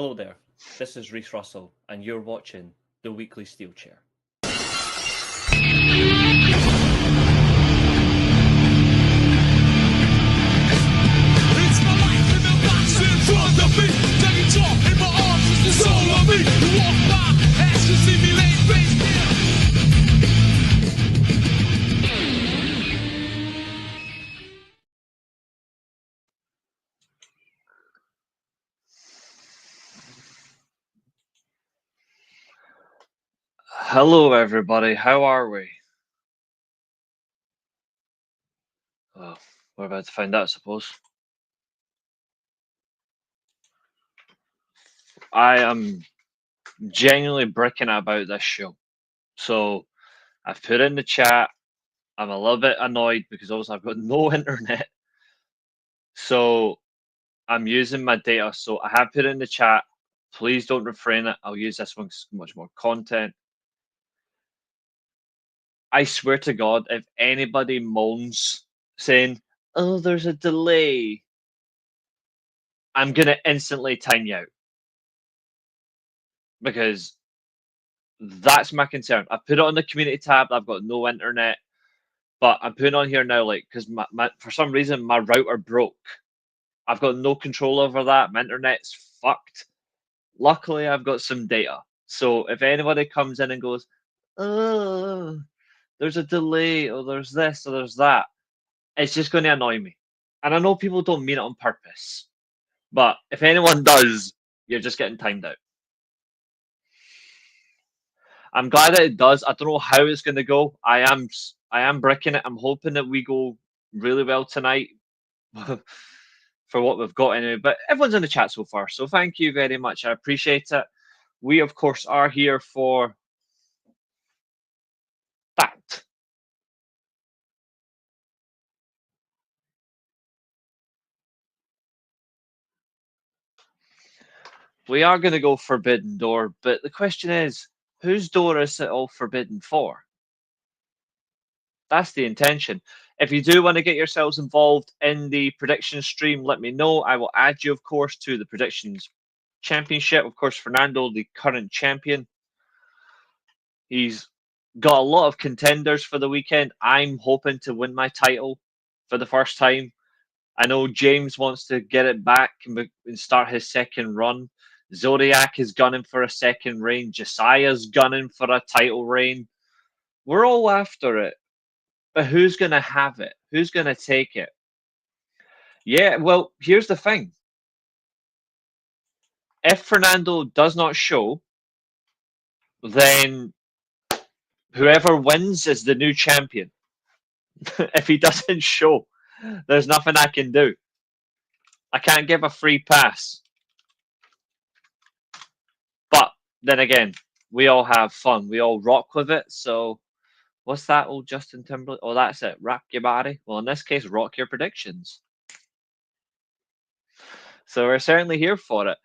Hello there, this is Reece Russell, and you're watching the Weekly Steelchair. It's my life in the box in front of me. Take it off in my arms, it's the soul of me. You walk by, ask to see me laying face down. Hello, everybody. How are we? Oh, we're about to find out, I suppose. I am genuinely bricking about this show. So I've put in the chat. I'm a little bit annoyed because obviously I've got no internet. So I'm using my data. So I have put in the chat. Please don't refrain it. I'll use this one because it's much more content. I swear to God, if anybody moans saying, "Oh, there's a delay," I'm going to instantly time you out. Because that's my concern. I put it on the community tab. I've got no internet, but I'm putting on here now, like, because my for some reason my router broke. I've got no control over that. My internet's fucked. Luckily, I've got some data. So if anybody comes in and goes, "Oh, there's a delay," or "there's this," or "there's that," it's just going to annoy me. And I know people don't mean it on purpose, but if anyone does, you're just getting timed out. I'm glad that it does. I don't know how it's going to go. I am bricking it. I'm hoping that we go really well tonight for what we've got anyway. But everyone's in the chat so far, so thank you very much. I appreciate it. We, of course, are here for that. We are going to go Forbidden Door, but the question is, whose door is it all forbidden for? That's the intention. If you do want to get yourselves involved in the prediction stream, let me know. I will add you, of course, to the predictions championship. Of course, Fernando, the current champion. He's got a lot of contenders for the weekend. I'm hoping to win my title for the first time. I know James wants to get it back and start his second run. Zodiac is gunning for a second reign. Josiah's gunning for a title reign. We're all after it. But who's going to have it? Who's going to take it? Yeah, well, here's the thing. If Fernando does not show, then whoever wins is the new champion. If he doesn't show, there's nothing I can do. I can't give a free pass. But then again, we all have fun. We all rock with it. So what's that old Justin Timberlake? Oh, that's it. Rock your body. Well, in this case, rock your predictions. So we're certainly here for it.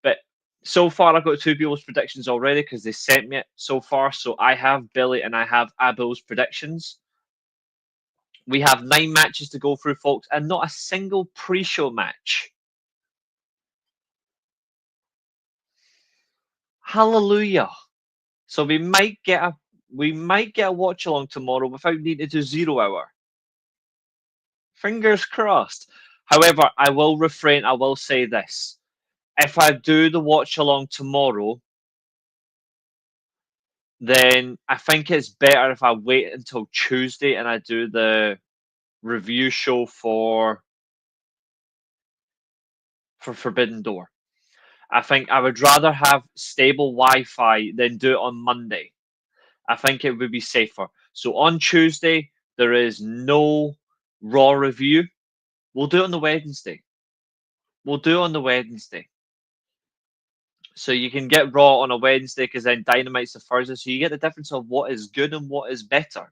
But so far, I've got two people's predictions already because they sent me it so far. So I have Billy and I have Abel's predictions. We have 9 matches to go through, folks, and not a single pre-show match. Hallelujah. So we might get a watch along tomorrow without needing to do 0 hour. Fingers crossed. However, I will refrain. I will say this. If I do the watch along tomorrow, then I think it's better if I wait until Tuesday and I do the review show for Forbidden Door. I think I would rather have stable Wi-Fi than do it on Monday. I think it would be safer. So on Tuesday, there is no Raw review. We'll do it on the Wednesday. So you can get Raw on a Wednesday because then Dynamite's the Thursday. So you get the difference of what is good and what is better.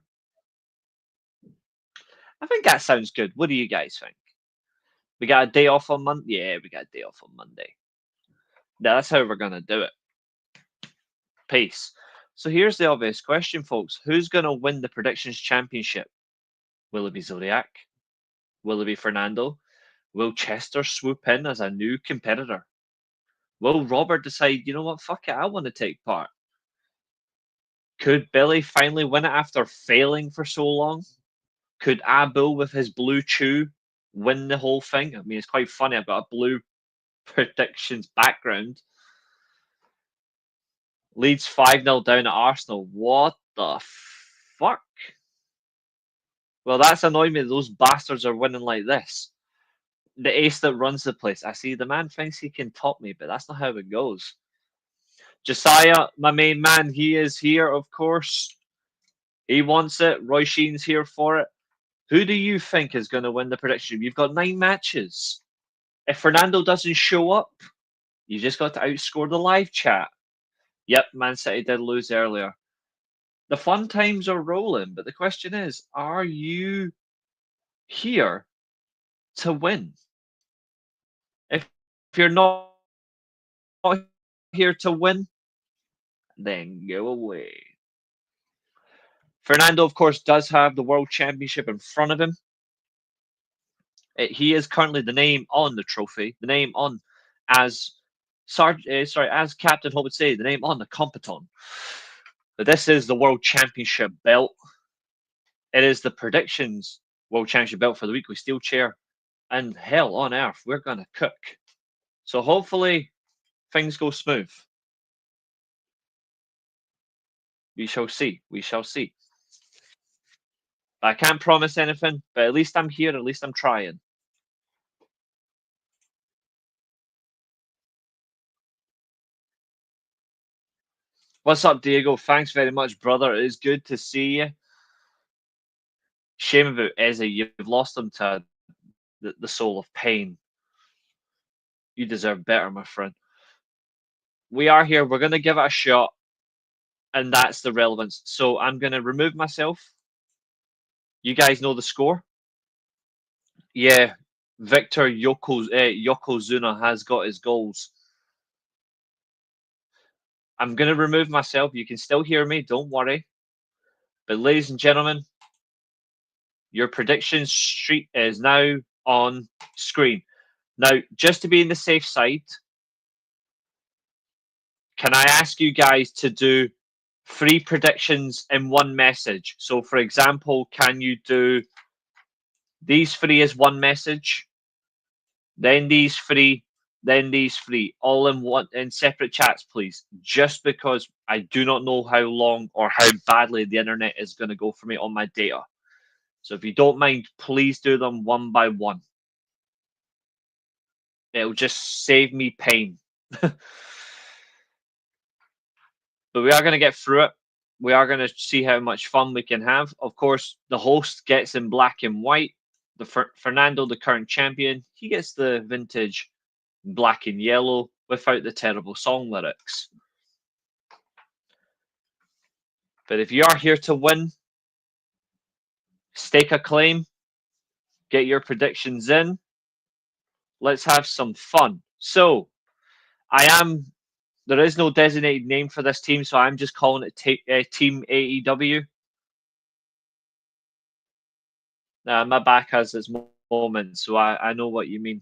I think that sounds good. What do you guys think? We got a day off on Monday? Yeah, we got a day off on Monday. Yeah, that's how we're going to do it. Peace. So here's the obvious question, folks. Who's going to win the Predictions Championship? Will it be Zodiac? Will it be Fernando? Will Chester swoop in as a new competitor? Will Robert decide, you know what, fuck it, I want to take part? Could Billy finally win it after failing for so long? Could Abu, with his blue chew, win the whole thing? I mean, it's quite funny. I've got a blue predictions background. Leeds 5-0 down at Arsenal. What the fuck? Well, that's annoying me. Those bastards are winning like this. The ace that runs the place. I see the man thinks he can top me, but that's not how it goes. Josiah, my main man, he is here, of course. He wants it. Roy Sheen's here for it. Who do you think is going to win the prediction? You've got 9 matches. If Fernando doesn't show up, you just got to outscore the live chat. Yep, Man City did lose earlier. The fun times are rolling, but the question is, are you here to win? If you're not here to win, then go away. Fernando, of course, does have the World Championship in front of him. He is currently the name on the trophy, the name on as as Captain Hope would say, the name on the competon. But this is the World Championship belt. It is the predictions World Championship belt for the Weekly Steelchair. And hell on earth, we're gonna cook. So hopefully things go smooth. We shall see. We shall see. I can't promise anything, but at least I'm here. At least I'm trying. What's up, Diego? Thanks very much, brother. It is good to see you. Shame about Izzy. You've lost him to the soul of pain. You deserve better, my friend. We are here. We're going to give it a shot. And that's the relevance. So I'm going to remove myself. You guys know the score? Yeah. Victor Yokozuna has got his goals. I'm going to remove myself. You can still hear me. Don't worry. But ladies and gentlemen, your prediction street is now on screen. Now, just to be in the safe side, can I ask you guys to do 3 predictions in one message? So, for example, can you do these 3 as one message, then these 3, then these 3, all in one in separate chats, please? Just because I do not know how long or how badly the internet is going to go for me on my data. So, if you don't mind, please do them one by one. It'll just save me pain. But we are going to get through it. We are going to see how much fun we can have. Of course, the host gets in black and white. Fernando, the current champion, he gets the vintage black and yellow without the terrible song lyrics. But if you are here to win, stake a claim, get your predictions in. Let's have some fun. So, there is no designated name for this team, so I'm just calling it Team AEW. My back has its moments, so I know what you mean.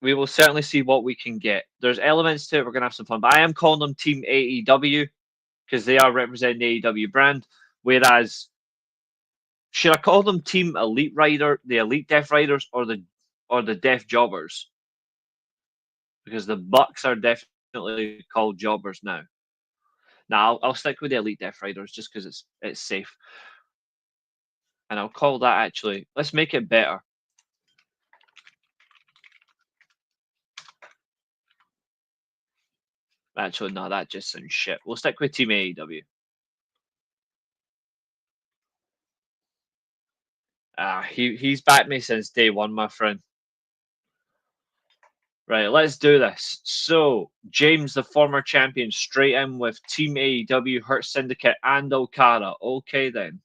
We will certainly see what we can get. There's elements to it. We're going to have some fun. But I am calling them Team AEW because they are representing the AEW brand. Whereas, should I call them Team Elite Rider, the Elite Death Riders, or the Death Jobbers? Because the Bucks are definitely called Jobbers now. Now I'll stick with the Elite Death Riders just because it's safe. And I'll call that actually. Let's make it better. Actually, no, that just sounds shit. We'll stick with Team AEW. He's backed me since day one, my friend. Right, let's do this. So, James, the former champion, straight in with Team AEW, Hurt Syndicate, and Okada. Okay, then.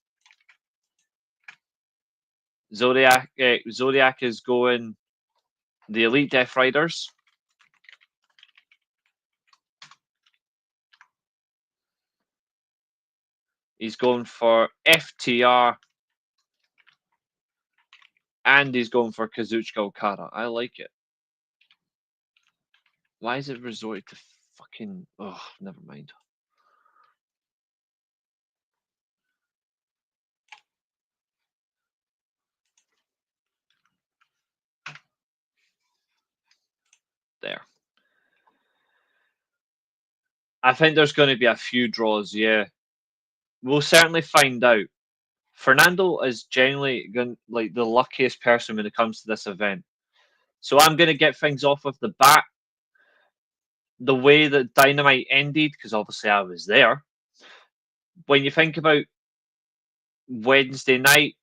Zodiac is going the Elite Death Riders. He's going for FTR And he's going for Kazuchika Okada. I like it. Why is it resorted to fucking... Oh, never mind. There. I think there's going to be a few draws, yeah. We'll certainly find out. Fernando is generally like the luckiest person when it comes to this event. So I'm going to get things off of the bat. The way that Dynamite ended, because obviously I was there. When you think about Wednesday night,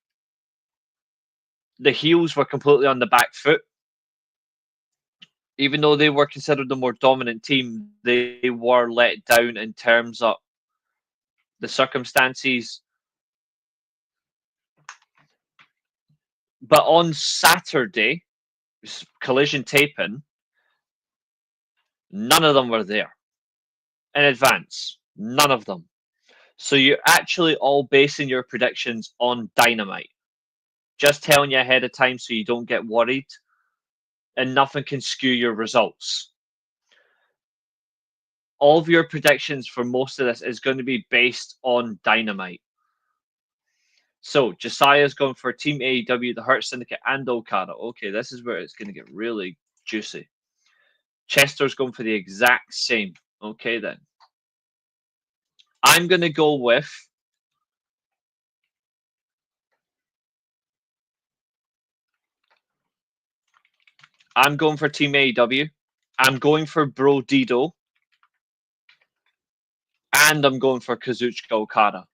the heels were completely on the back foot. Even though they were considered the more dominant team, they were let down in terms of the circumstances. But on Saturday, Collision taping, none of them were there in advance. None of them. So you're actually all basing your predictions on Dynamite. Just telling you ahead of time so you don't get worried. And nothing can skew your results. All of your predictions for most of this is going to be based on Dynamite. So Josiah's going for Team AEW, the Hurt Syndicate, and Okada. Okay, this is where it's going to get really juicy. Chester's going for the exact same. Okay, then. I'm going to go with... I'm going for Team AEW. I'm going for Bro Dido. And I'm going for Kazuchika Okada.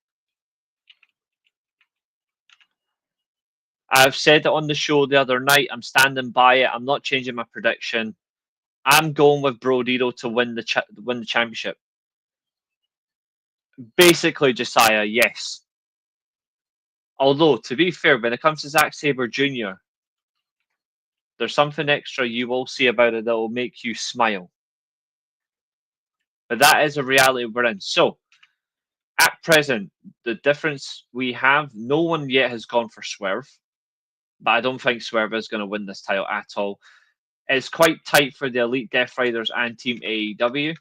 I've said it on the show the other night. I'm standing by it. I'm not changing my prediction. I'm going with Bro Dido to win the championship. Basically, Josiah, yes. Although, to be fair, when it comes to Zack Sabre Jr., there's something extra you will see about it that will make you smile. But that is a reality we're in. So, at present, the difference we have, no one yet has gone for Swerve. But I don't think Swerve is going to win this title at all. It's quite tight for the Elite Death Riders and Team AEW.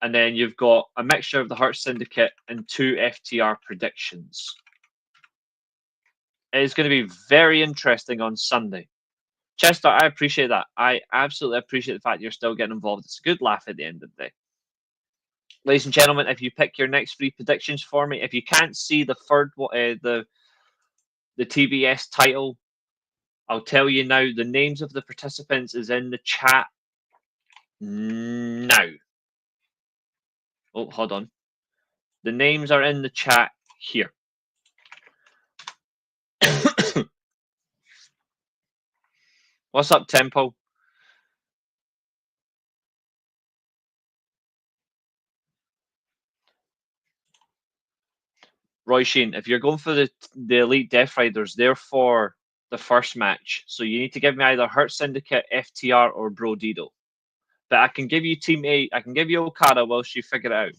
And then you've got a mixture of the Hurt Syndicate and 2 FTR predictions. It's going to be very interesting on Sunday. Chester, I appreciate that. I absolutely appreciate the fact you're still getting involved. It's a good laugh at the end of the day. Ladies and gentlemen, if you pick your next 3 predictions for me, if you can't see the third, the TBS title, I'll tell you now. The names of the participants is in the chat now. Oh, hold on. The names are in the chat here. What's up, Tempo? Roy Sheen, if you're going for the Elite Death Riders, they're for the first match. So you need to give me either Hurt Syndicate, FTR, or Bro Dido. But I can give you Team A. I can give you Okada whilst you figure it out.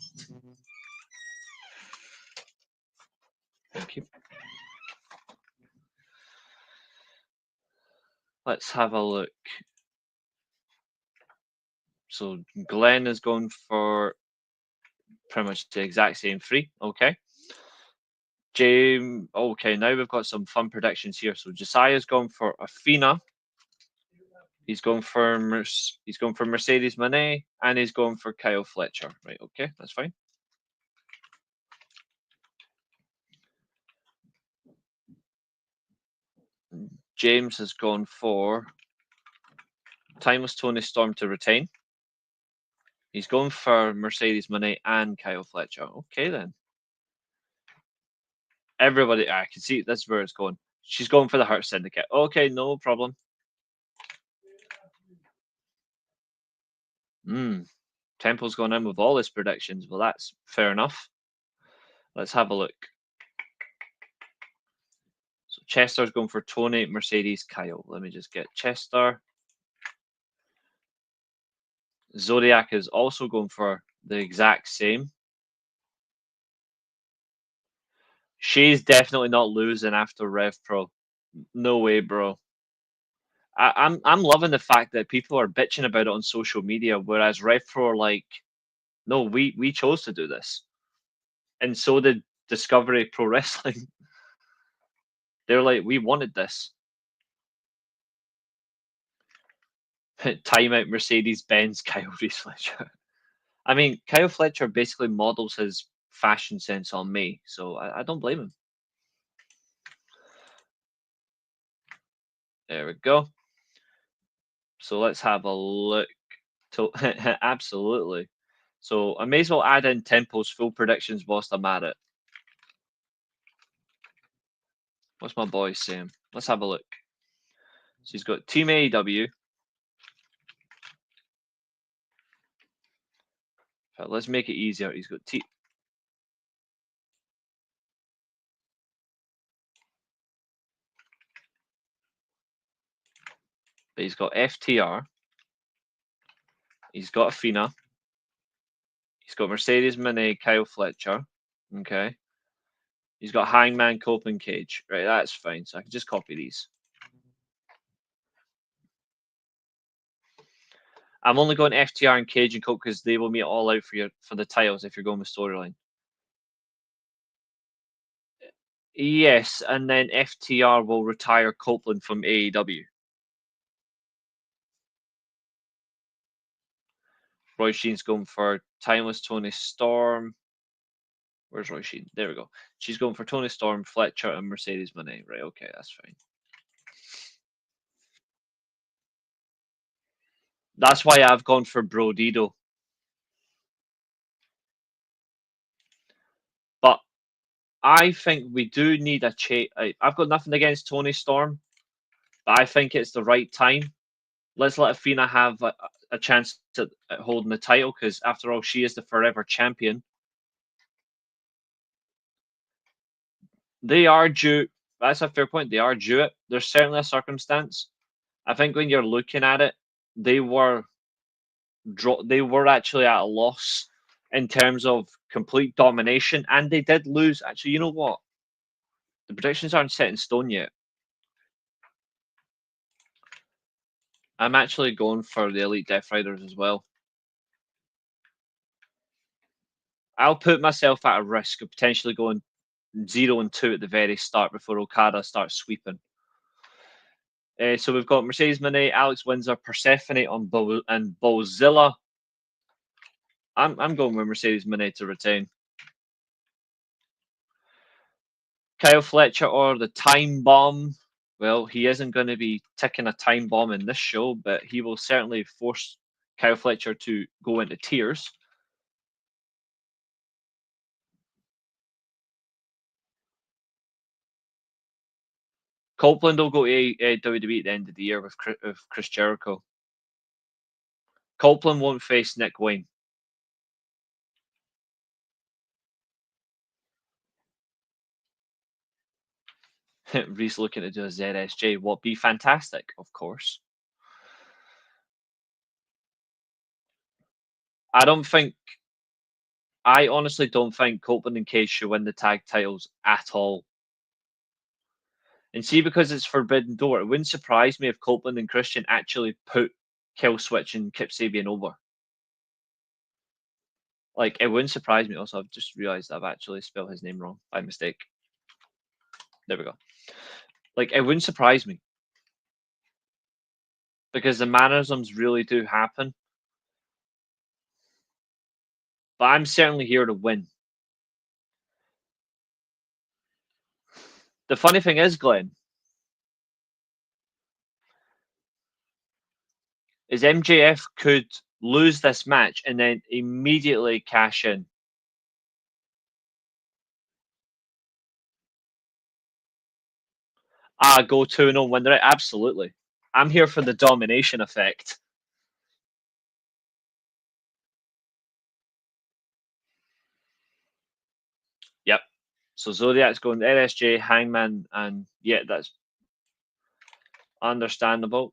Thank you. Let's have a look. So Glenn is going for pretty much the exact same 3. Okay. James. Okay, now we've got some fun predictions here. So Josiah's going for Athena. He's going for Mercedes Moné, and he's going for Kyle Fletcher. Right, okay, that's fine. James has gone for Timeless Tony Storm to retain. He's going for Mercedes Moné and Kyle Fletcher. Okay, then. Everybody, I can see that's where it's going. She's going for the Hurt Syndicate. Okay, no problem. Temple's gone in with all his predictions. Well, that's fair enough. Let's have a look. So Chester's going for Tony, Mercedes, Kyle. Let me just get Chester. Zodiac is also going for the exact same. She's definitely not losing after Rev Pro. No way, bro. I'm loving the fact that people are bitching about it on social media, whereas RevPro are like, no, we chose to do this, and so did Discovery Pro Wrestling. They're like, we wanted this. Timeout Mercedes Benz Kyle Reece Fletcher. I mean, Kyle Fletcher basically models his fashion sense on me, so I don't blame him. There we go. So let's have a look. Absolutely. So I may as well add in Tempo's full predictions whilst I'm at it. What's my boy saying? Let's have a look. So he's got Team AEW. Let's make it easier. He's got he's got FTR. He's got Athena. He's got Mercedes Moné, Kyle Fletcher. Okay. He's got Hangman, Copeland, Cage. Right, that's fine. So I can just copy these. I'm only going FTR and Cage and Cope because they will meet all out for the titles if you're going with storyline. Yes, and then FTR will retire Copeland from AEW. Roy Sheen's going for Timeless Tony Storm. Where's Roy Sheen? There we go. She's going for Tony Storm, Fletcher, and Mercedes Moné. Right, okay, that's fine. That's why I've gone for Brodido. But I think we do need a change. I've got nothing against Tony Storm, but I think it's the right time. Let's let Athena have a chance at holding the title because, after all, she is the forever champion. They are due. That's a fair point. They are due it. There's certainly a circumstance. I think when you're looking at it, they were actually at a loss in terms of complete domination, and they did lose. Actually, you know what? The predictions aren't set in stone yet. I'm actually going for the Elite Death Riders as well. I'll put myself at a risk of potentially going 0-2 at the very start before Okada starts sweeping. So we've got Mercedes Moné, Alex Windsor, Persephone and Bozilla. I'm going with Mercedes Moné to retain. Kyle Fletcher or the Time Bomb. Well, he isn't going to be ticking a time bomb in this show, but he will certainly force Kyle Fletcher to go into tears. Copeland will go to WWE at the end of the year with Chris Jericho. Copeland won't face Nick Wayne. Reece looking to do a ZSJ. What be fantastic, of course. I honestly don't think Copeland and Cage should win the tag titles at all. And see, because it's Forbidden Door, it wouldn't surprise me if Copeland and Christian actually put Kill Switch and Kip Sabian over. Like, it wouldn't surprise me. Also, I've just realized I've actually spelled his name wrong by mistake. There we go. Like, it wouldn't surprise me. Because the mannerisms really do happen. But I'm certainly here to win. The funny thing is, Glenn, is MJF could lose this match and then immediately cash in. Go 2-0 win the right. Absolutely. I'm here for the domination effect. Yep. So Zodiac's going to LSJ, Hangman, and yeah, that's understandable.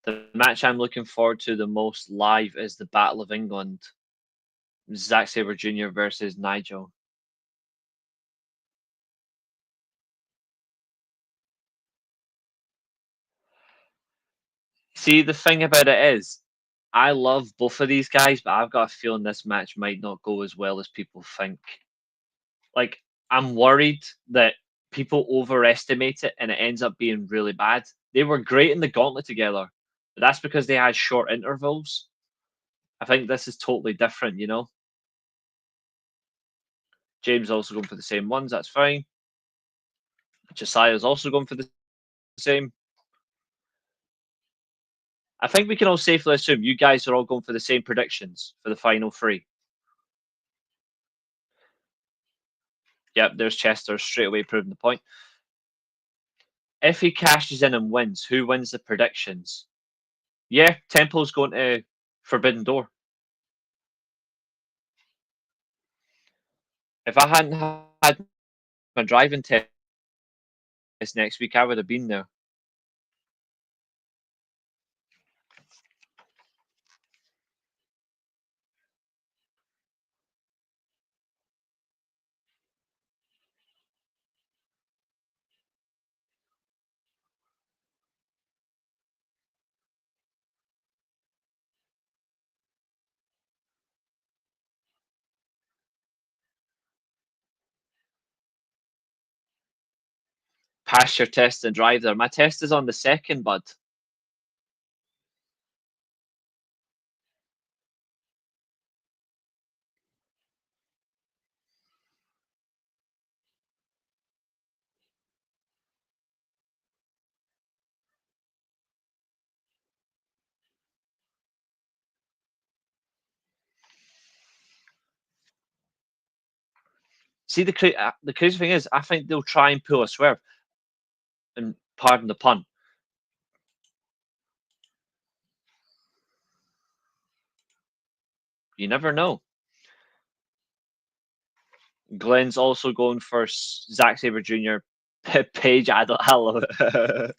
The match I'm looking forward to the most live is the Battle of England. Zack Sabre Jr. versus Nigel. See, the thing about it is, I love both of these guys, but I've got a feeling this match might not go as well as people think. Like, I'm worried that people overestimate it and it ends up being really bad. They were great in the gauntlet together, but that's because they had short intervals. I think this is totally different, you know? James also going for the same ones, that's fine. Josiah's also going for the same. I think we can all safely assume you guys are all going for the same predictions for the final three. Yep, there's Chester straight away proving the point. If he cashes in and wins, who wins the predictions? Yeah, Temple's going to Forbidden Door. If I hadn't had my driving test next week, I would have been there. Pass your test and drive there. My test is on the 2nd, bud. See, the crazy thing is, I think they'll try and pull a swerve. And pardon the pun. You never know. Glenn's also going for Zack Sabre Jr. Paige, I love it.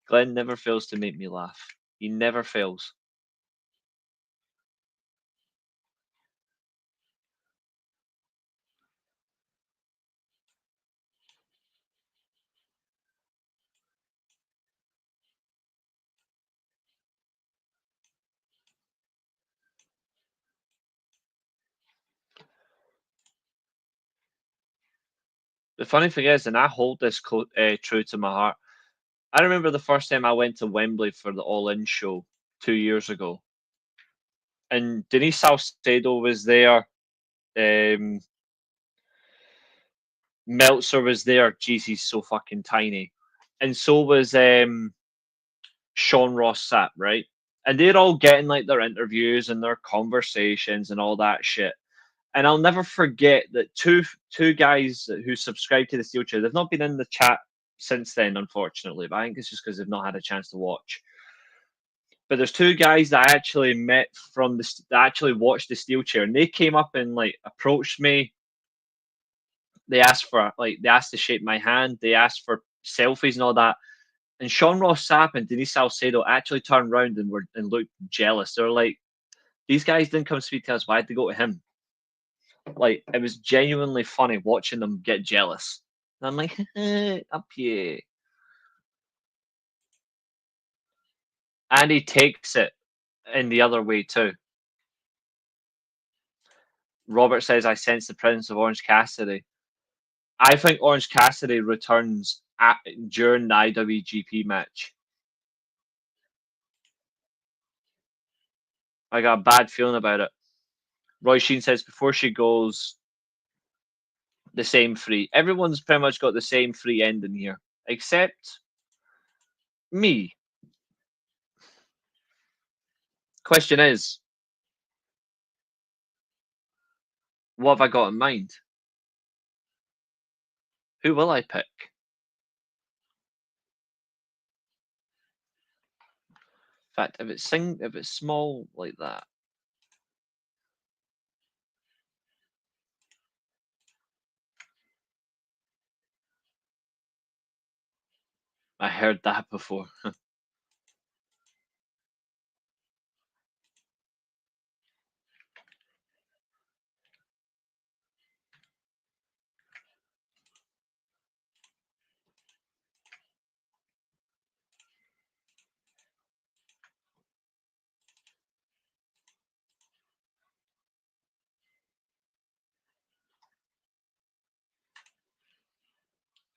Glenn never fails to make me laugh. He never fails. The funny thing is, and I hold this true to my heart, I remember the first time I went to Wembley for the All In show 2 years ago. And Denise Salcedo was there. Meltzer was there. Jeez, he's so fucking tiny. And so was Sean Ross Sapp, right? And they're all getting like their interviews and their conversations and all that shit. And I'll never forget that two guys who subscribe to the Steel Chair, they've not been in the chat since then, unfortunately, but I think it's just because they've not had a chance to watch. But there's two guys that I actually met that actually watched the Steel Chair, and they came up and like approached me. They asked to shake my hand. They asked for selfies and all that. And Sean Ross Sapp and Denise Salcedo actually turned around and looked jealous. They were like, "These guys didn't come speak to us. Why'd they go to him?" Like, it was genuinely funny watching them get jealous. And I'm like, up here. And he takes it in the other way too. Robert says, I sense the presence of Orange Cassidy. I think Orange Cassidy returns during the IWGP match. I got a bad feeling about it. Roy Sheen says, before she goes, the same three. Everyone's pretty much got the same three ending here, except me. Question is, what have I got in mind? Who will I pick? In fact, if it's small like that, I heard that before.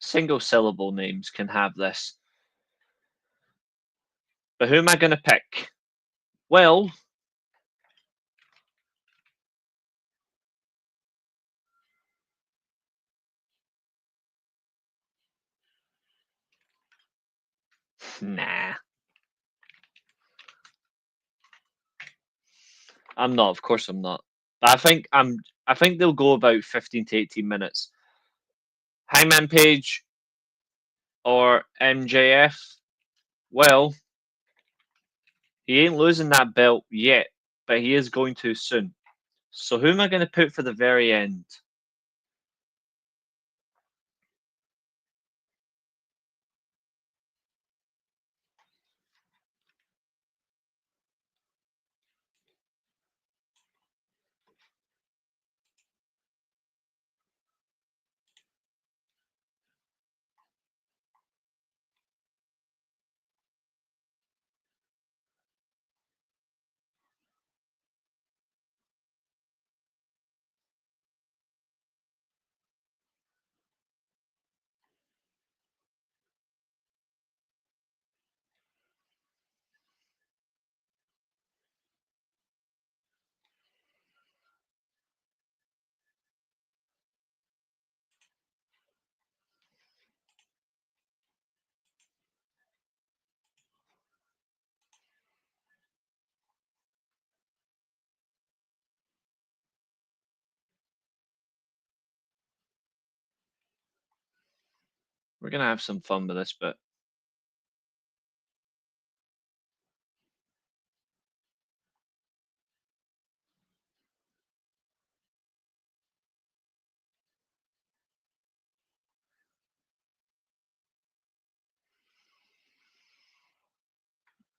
Single syllable names can have this. But who am I going to pick? Well, nah. I'm not. Of course, I'm not. But I think they'll go about 15 to 18 minutes. Hangman Page or MJF? Well, he ain't losing that belt yet, but he is going to soon. So who am I going to put for the very end? We're going to have some fun with this bit.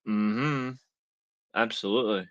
Mm-hmm. Absolutely.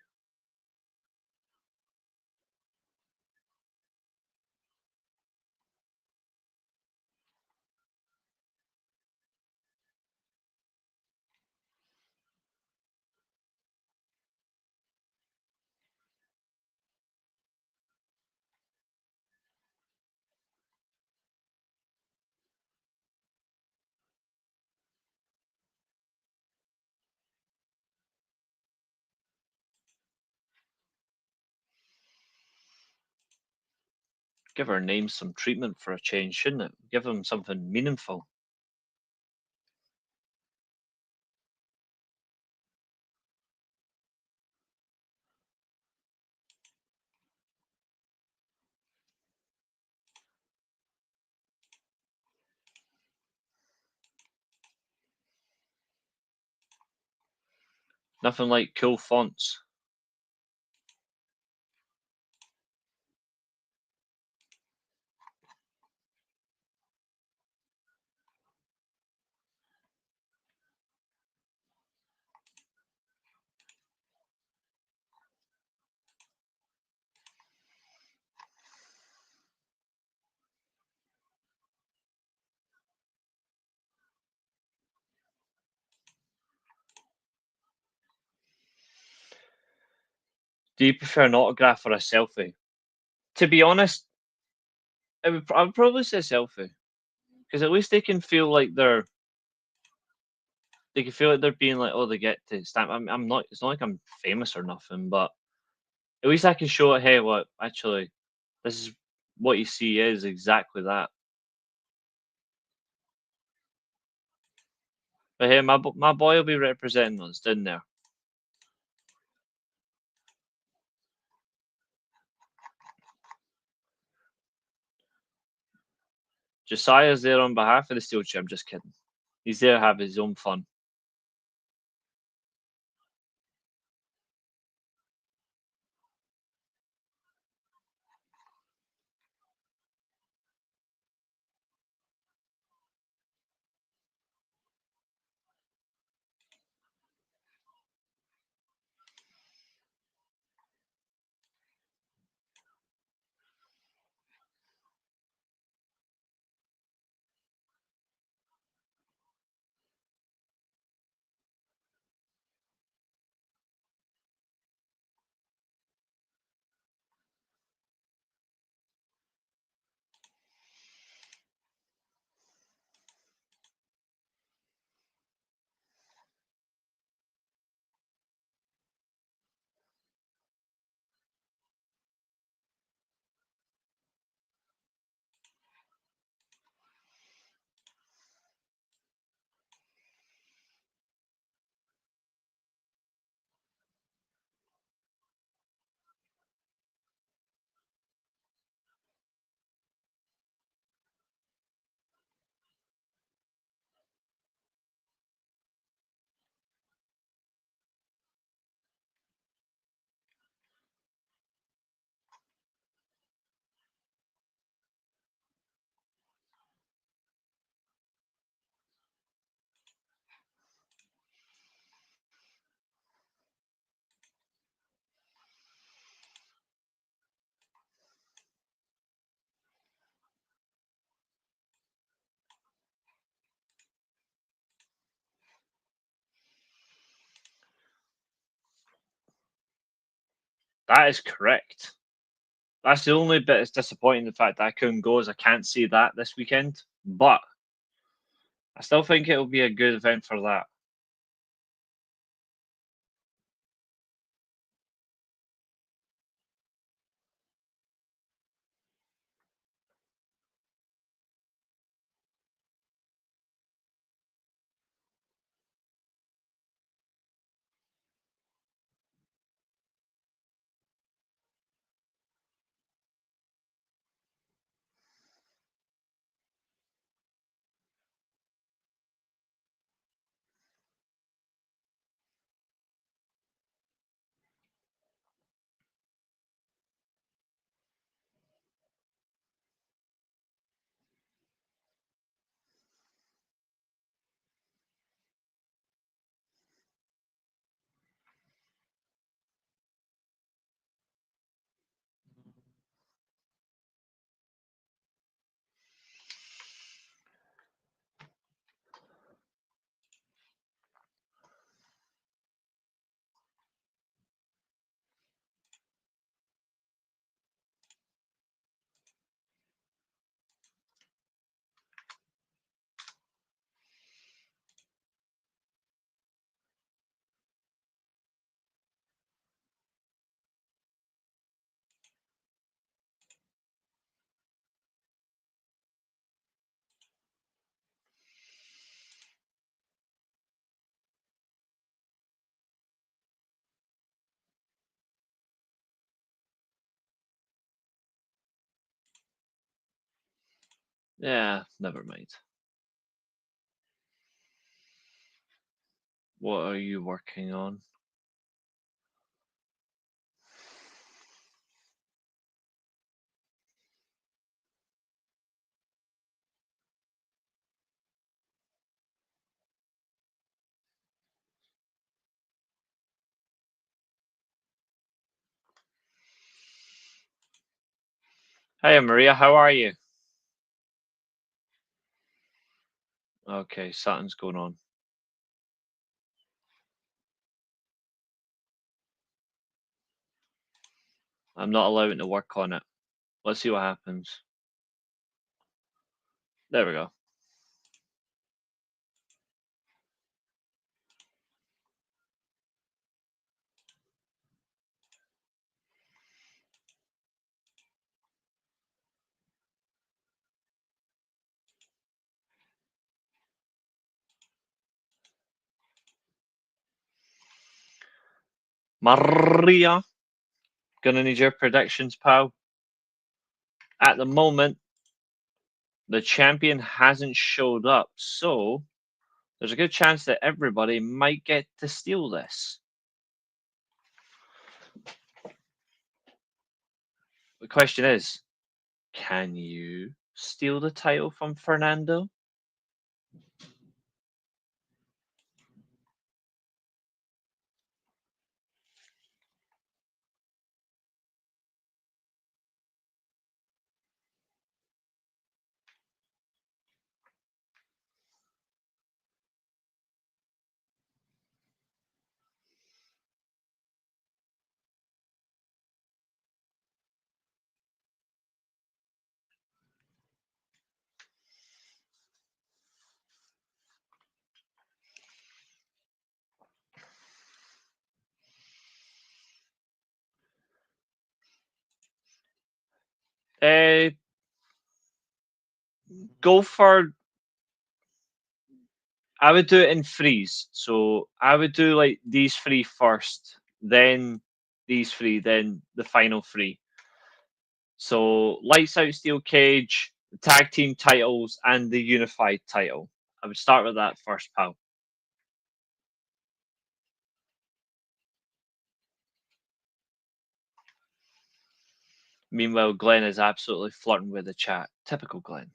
Give our names some treatment for a change, shouldn't it? Give them something meaningful. Nothing like cool fonts. Do you prefer an autograph or a selfie? To be honest, I would probably say selfie because at least they can feel like they're being like, oh, they get to stamp. I'm not. It's not like I'm famous or nothing, but at least I can show it. Hey, what actually, this is what you see is exactly that. But hey, my boy will be representing us, didn't there? Josiah's there on behalf of the Steel Chair. I'm just kidding. He's there to have his own fun. That is correct. That's the only bit that's disappointing. The fact that I couldn't go is I can't see that this weekend. But I still think it'll be a good event for that. Yeah, never mind. What are you working on? Hey, Maria, how are you? Okay, something's going on. I'm not allowing to work on it. Let's see what happens. There we go. Maria, gonna need your predictions, pal. At the moment, the champion hasn't showed up, so there's a good chance that everybody might get to steal this. The question is, can you steal the title from Fernando? Go for. I would do it in threes. So I would do like these three first, then these three, then the final three. So lights out steel cage, the tag team titles, and the unified title. I would start with that first, pal. Meanwhile, Glenn is absolutely flirting with the chat. Typical Glenn.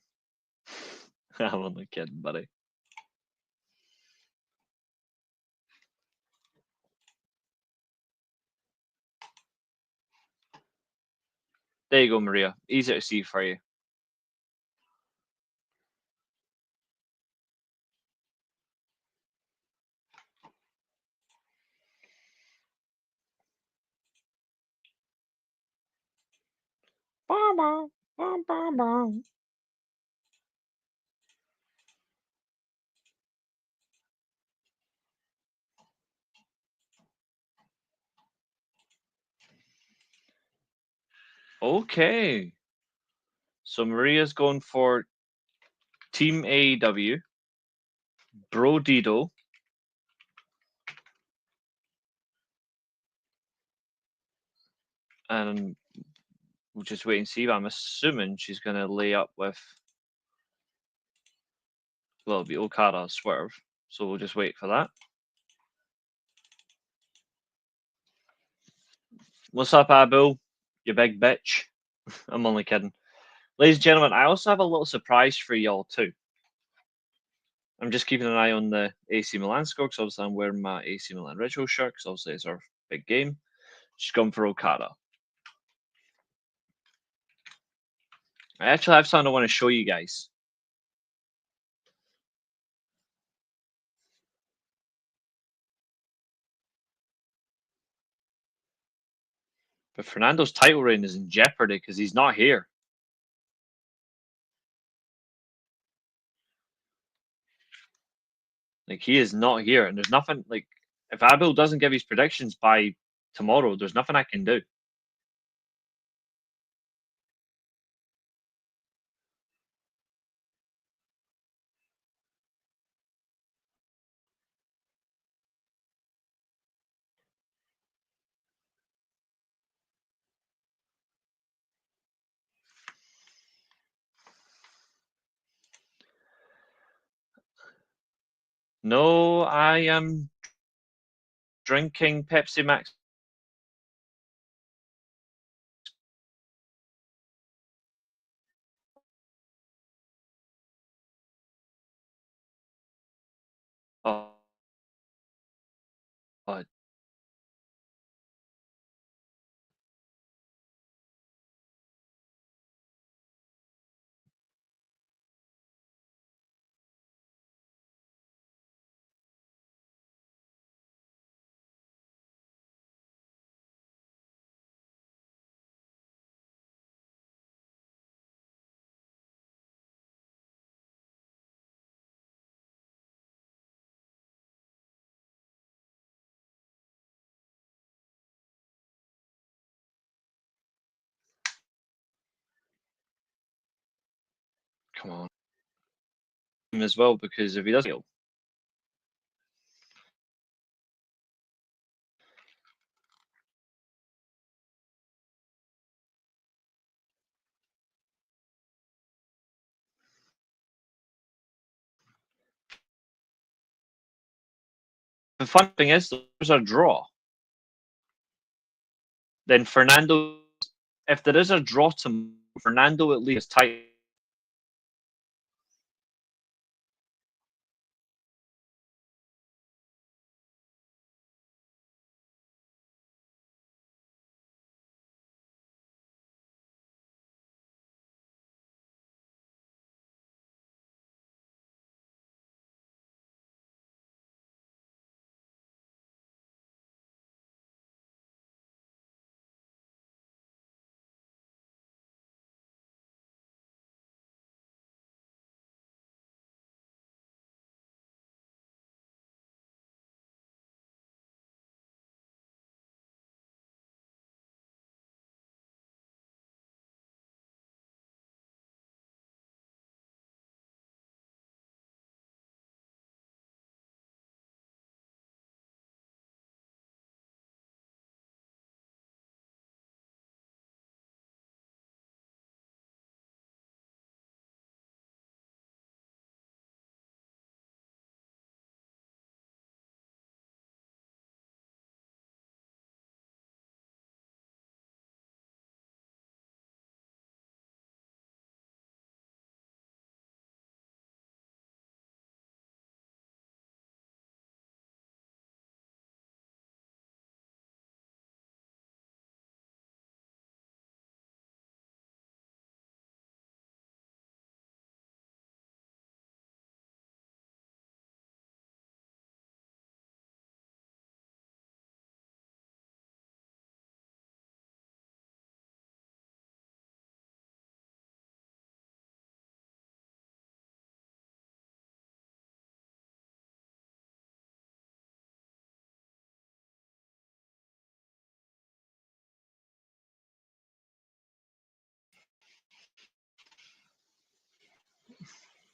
I'm only kidding, buddy. There you go, Maria. Easy to see for you. Bum, bum, bum, bum. Okay. So Maria's going for Team AEW, Bro Dido, and we'll just wait and see. But I'm assuming she's going to lay up with, well, it'll be Okada Swerve. So we'll just wait for that. What's up, Abu? You big bitch. I'm only kidding. Ladies and gentlemen, I also have a little surprise for y'all too. I'm just keeping an eye on the AC Milan score because obviously I'm wearing my AC Milan retro shirt because obviously it's our big game. She's gone for Okada. I actually have something I want to show you guys. But Fernando's title reign is in jeopardy because he's not here. Like, he is not here. And there's nothing, like, if Abel doesn't give his predictions by tomorrow, there's nothing I can do. No, I am drinking Pepsi Max. Oh, oh, come on. As well, because if he doesn't, the fun thing is, there's a draw. Then Fernando, if there is a draw to Fernando, at least tight.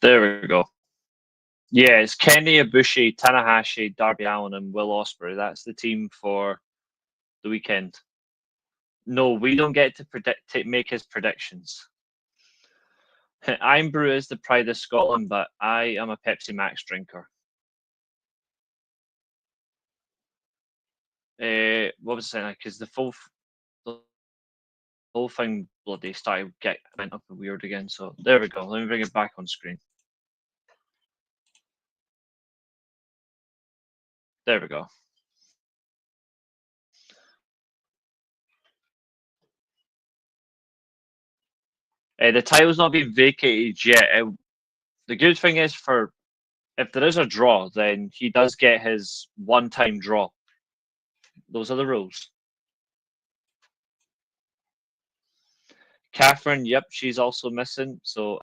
There we go. Yeah, it's Kenny Ibushi, Tanahashi, Darby Allin, and Will Ospreay. That's the team for the weekend. No, we don't get to make his predictions. I'm Brew is the pride of Scotland, but I am a Pepsi Max drinker. What was I saying? Because the whole thing bloody went up weird again. So there we go. Let me bring it back on screen. There we go. The title's not been vacated yet. The good thing is, if there is a draw, then he does get his one-time draw. Those are the rules. Catherine, yep, she's also missing. So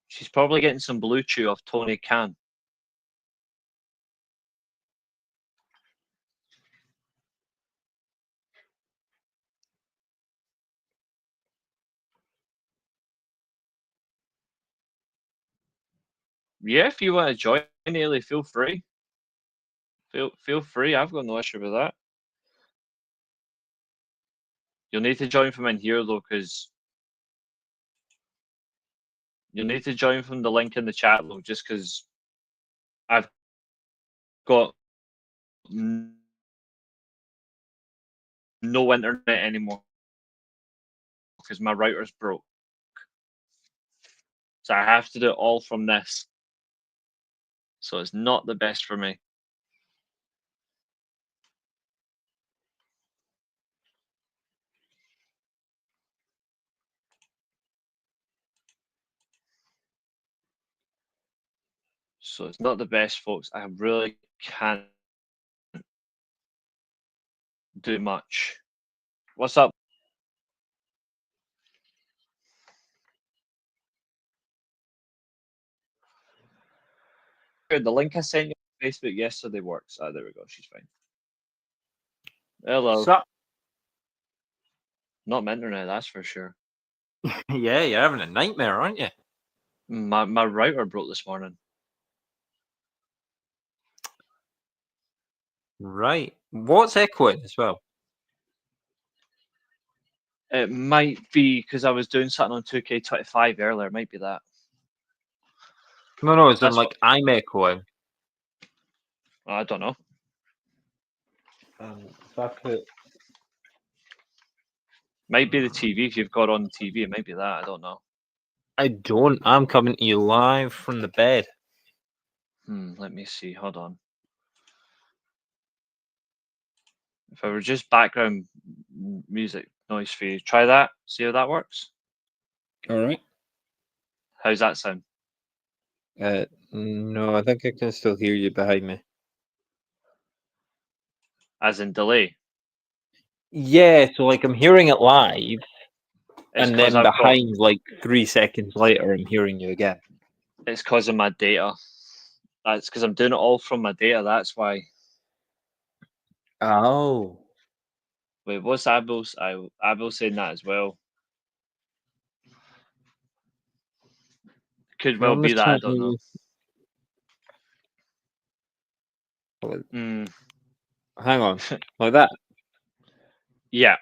she's probably getting some Blue Chew off Tony Khan. Yeah, if you want to join, Ailey, feel free. Feel free. I've got no issue with that. You'll need to join from in here though, because you'll need to join from the link in the chat though, just because I've got no internet anymore because my router's broke. So I have to do it all from this. So it's not the best for me. So it's not the best, folks. I really can't do much. What's up? The link I sent you on Facebook yesterday works. Ah, there we go. She's fine. Hello. Sup? Not my internet, that's for sure. Yeah, you're having a nightmare, aren't you? My router broke this morning. Right. What's echoing as well? It might be because I was doing something on 2K25 earlier. It might be that. No, it's That's like I'm echoing. I don't know. If I put... Might be the TV. If you've got on the TV, it might be that. I don't know. I don't. I'm coming to you live from the bed. Let me see. Hold on. If I were just background music noise for you, try that. See how that works. All right. How's that sound? No, I think I can still hear you behind me. As in delay? Yeah, so like I'm hearing it live, It's and 'cause then I've got- behind, like 3 seconds later, I'm hearing you again. It's because of my data. That's because I'm doing it all from my data. That's why. Oh. Wait, what's Abel's? Abel's saying that as well. Could well be that. I don't know. Hang on, like that. Yeah.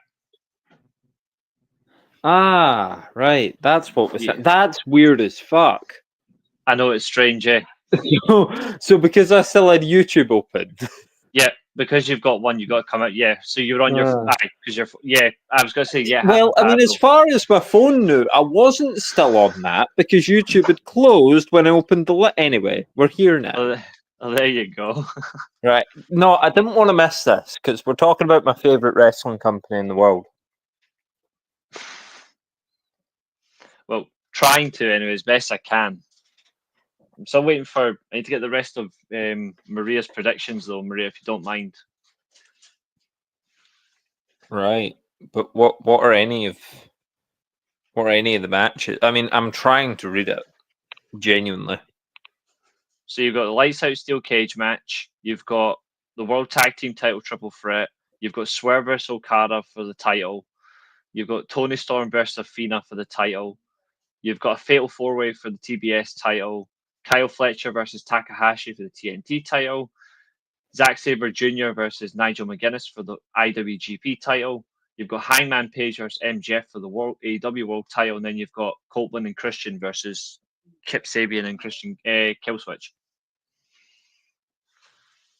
Ah, right. That's what was. Yeah. That's weird as fuck. I know it's strange, eh? So because I still had YouTube open. Yeah, because you've got one, you got to come out. Yeah, so you're on your because you're. Yeah, I was gonna say yeah. Well, I mean, as far as my phone knew, I wasn't still on that because YouTube had closed when I opened the. Anyway, we're here now. Oh, there you go. Right. No, I didn't want to miss this because we're talking about my favorite wrestling company in the world. Well, trying to anyway, as best I can. I'm still waiting for. I need to get the rest of Maria's predictions, though, Maria, if you don't mind. Right, but what are any of the matches? I mean, I'm trying to read it genuinely. So you've got the Lights Out Steel Cage match. You've got the World Tag Team Title Triple Threat. You've got Swerve versus Okada for the title. You've got Tony Storm versus Athena for the title. You've got a fatal 4-way for the TBS title. Kyle Fletcher versus Takahashi for the TNT title. Zack Sabre Jr. versus Nigel McGuinness for the IWGP title. You've got Hangman Page versus MJF for the AEW World title, and then you've got Copeland and Christian versus Kip Sabian and Christian Killswitch.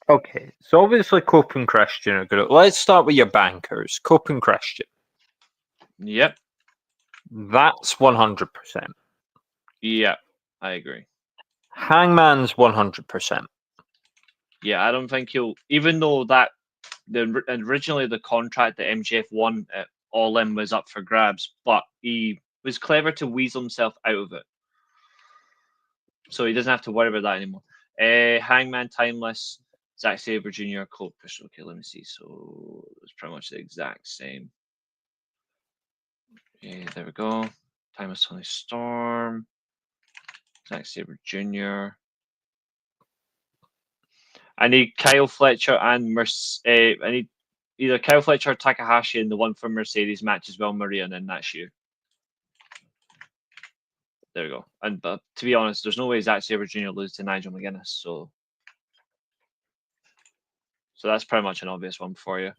Okay, so obviously Cope and Christian are good. Let's start with your bankers. Cope and Christian. Yep. That's 100%. Yeah, I agree. Hangman's 100%. Yeah, I don't think he'll. Even though that originally the contract that MJF won at All In was up for grabs, but he was clever to weasel himself out of it, so he doesn't have to worry about that anymore. Hangman, Timeless, Zack Sabre Jr., Colt Christian. Okay, let me see. So it's pretty much the exact same. Okay, there we go. Timeless, Tony Storm, Zack Sabre Jr. I need Kyle Fletcher and I need either Kyle Fletcher or Takahashi in the one for Mercedes match as well, Maria, and then that's you. There we go. And but to be honest, there's no way Zack Sabre Jr. lose to Nigel McGuinness, so that's pretty much an obvious one for you.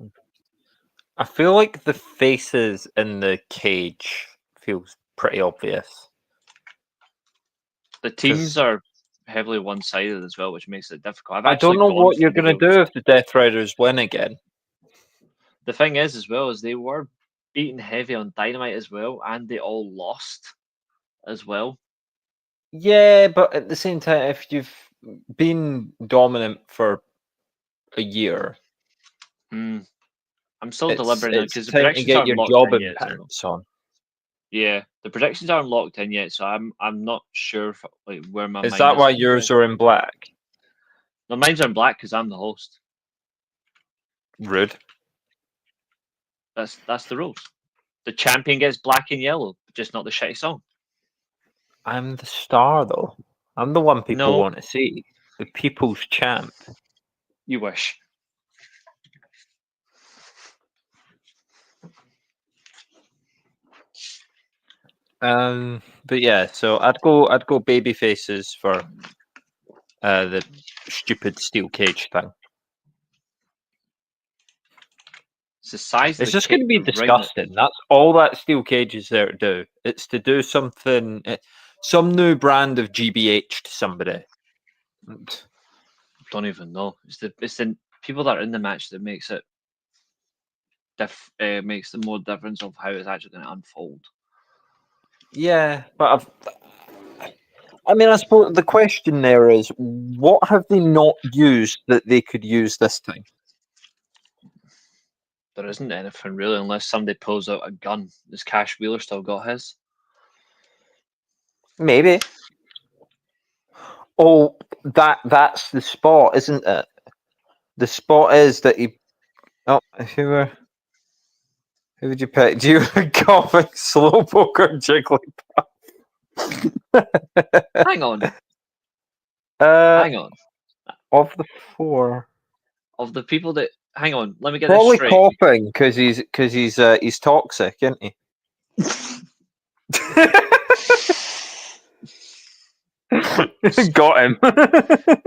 I feel like the faces in the cage feels pretty obvious. The teams are heavily one-sided as well, which makes it difficult. I don't know what you're going to do if the Death Riders win again. The thing is, as well, is they were beaten heavy on Dynamite as well, and they all lost as well. Yeah, but at the same time, if you've been dominant for a year, I'm still deliberating because the time to predictions get aren't your locked job in in yet. pants on. Yeah, the predictions aren't locked in yet, so I'm not sure if, like where my Is mind that is why at yours the are in black? No, mine's are in black because I'm the host. Rude. That's the rules. The champion gets black and yellow, just not the shitty song. I'm the star, though. I'm the one people No. want to see. The people's champ. You wish. But yeah, so I'd go baby faces for the stupid steel cage thing. It's the size of It's the just going to be the ring disgusting. That's all that steel cage is there to do. It's to do something, some new brand of GBH to somebody. Don't even know. It's the people that are in the match that makes it makes the more difference of how it's actually going to unfold. Yeah, but I mean, I suppose the question there is, what have they not used that they could use this time? There isn't anything really, unless somebody pulls out a gun. Has Cash Wheeler still got his? Maybe. Oh, that's the spot, isn't it? The spot is that he. Oh, who would you pick? Do you coughing slowpoke or Jigglypuff? Hang on. Hang on. Of the four, Of the people that hang on, let me get probably this straight. coughing because he's toxic, isn't he? Got him.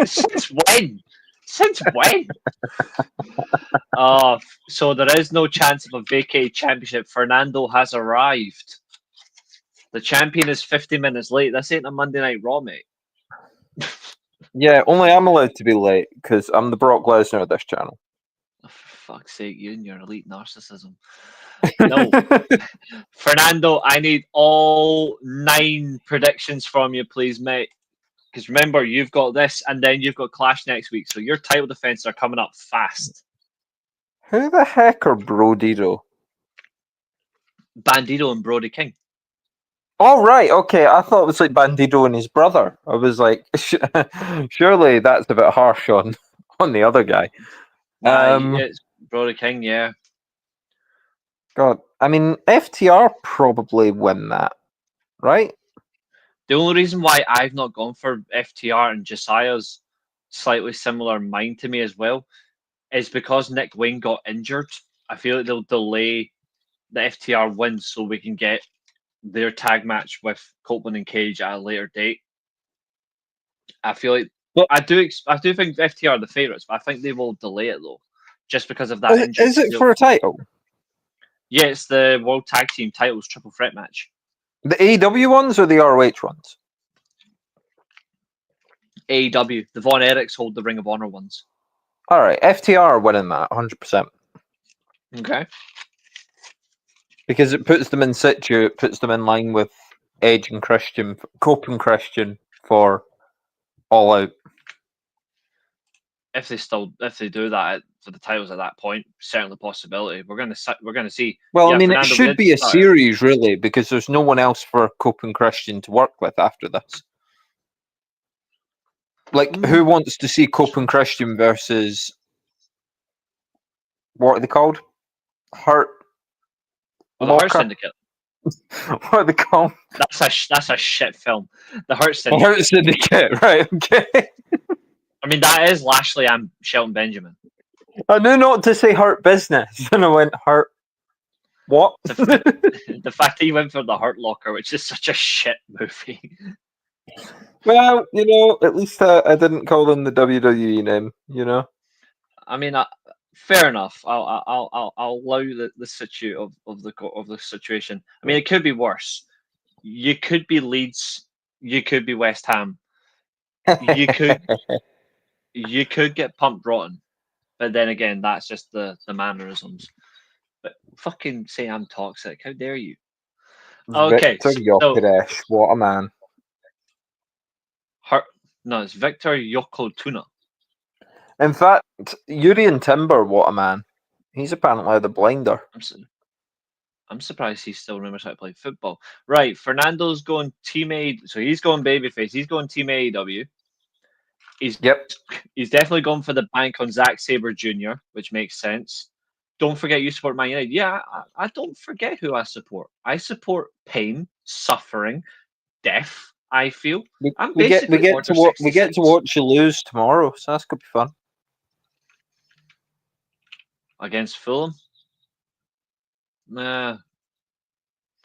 Since when? Since when? So there is no chance of a vacated championship. Fernando has arrived. The champion is 50 minutes late. This ain't a Monday Night Raw, mate. Yeah, only I'm allowed to be late because I'm the Brock Lesnar of this channel. Oh, for fuck's sake, you and your elite narcissism. No. Fernando, I need all 9 predictions from you, please, mate. Because remember, you've got this, and then you've got Clash next week, so your title defenses are coming up fast. Who the heck are Brodito? Bandito and Brody King. Oh, right, okay. I thought it was like Bandito and his brother. I was like, surely that's a bit harsh on the other guy. It's Brody King, yeah. God, I mean, FTR probably win that, right? The only reason why I've not gone for FTR and Josiah's slightly similar mind to me as well is because Nick Wayne got injured. I feel like they'll delay the FTR win so we can get their tag match with Copeland and Cage at a later date. I feel like But- I do think FTR are the favourites, but I think they will delay it though, just because of that injury. Is it for a title? Yeah, it's the World Tag Team Titles triple threat match. The AEW ones or the ROH ones? AEW. The Von Erichs hold the Ring of Honor ones. All right, FTR are winning that 100%. Okay. Because it puts them in situ, it puts them in line with Edge and Christian, Cope and Christian for All Out. If they do that for the titles at that point, certainly a possibility. We're gonna see. Well, Yeah, I mean, Fernando it should did be a start. series, really, because there's no one else for Cope and Christian to work with after this. Like, who wants to see Cope and Christian versus... What are they called? Hurt Oh, the Hurt Locker? Syndicate. What are they called? That's a shit film. The Hurt The Syndicate. Hurt Syndicate, right, okay. I mean, that is Lashley and Shelton Benjamin. I knew not to say Hurt Business, and I went, Hurt... What? The fact that he went for the Hurt Locker, which is such a shit movie. Well, you know, at least I didn't call them the WWE name, you know? I mean, fair enough. I'll allow the situation. I mean, it could be worse. You could be Leeds. You could be West Ham. You could get pumped rotten. But then again, that's just the mannerisms. But fucking say I'm toxic. How dare you? Okay, Victor so Yokeresh, what a man. it's Victor Yokotuna. In fact, Urian Timber, what a man. He's apparently the blinder. I'm surprised he's still rumors how to play football. Right, Fernando's going Team A, so he's going babyface. He's going Team AEW. He's definitely going for the bank on Zack Sabre Jr., which makes sense. Don't forget you support Man United. Yeah, I don't forget who I support. I support pain, suffering, death. I feel We get to watch you lose tomorrow, so that's gonna be fun. Against Fulham. Nah.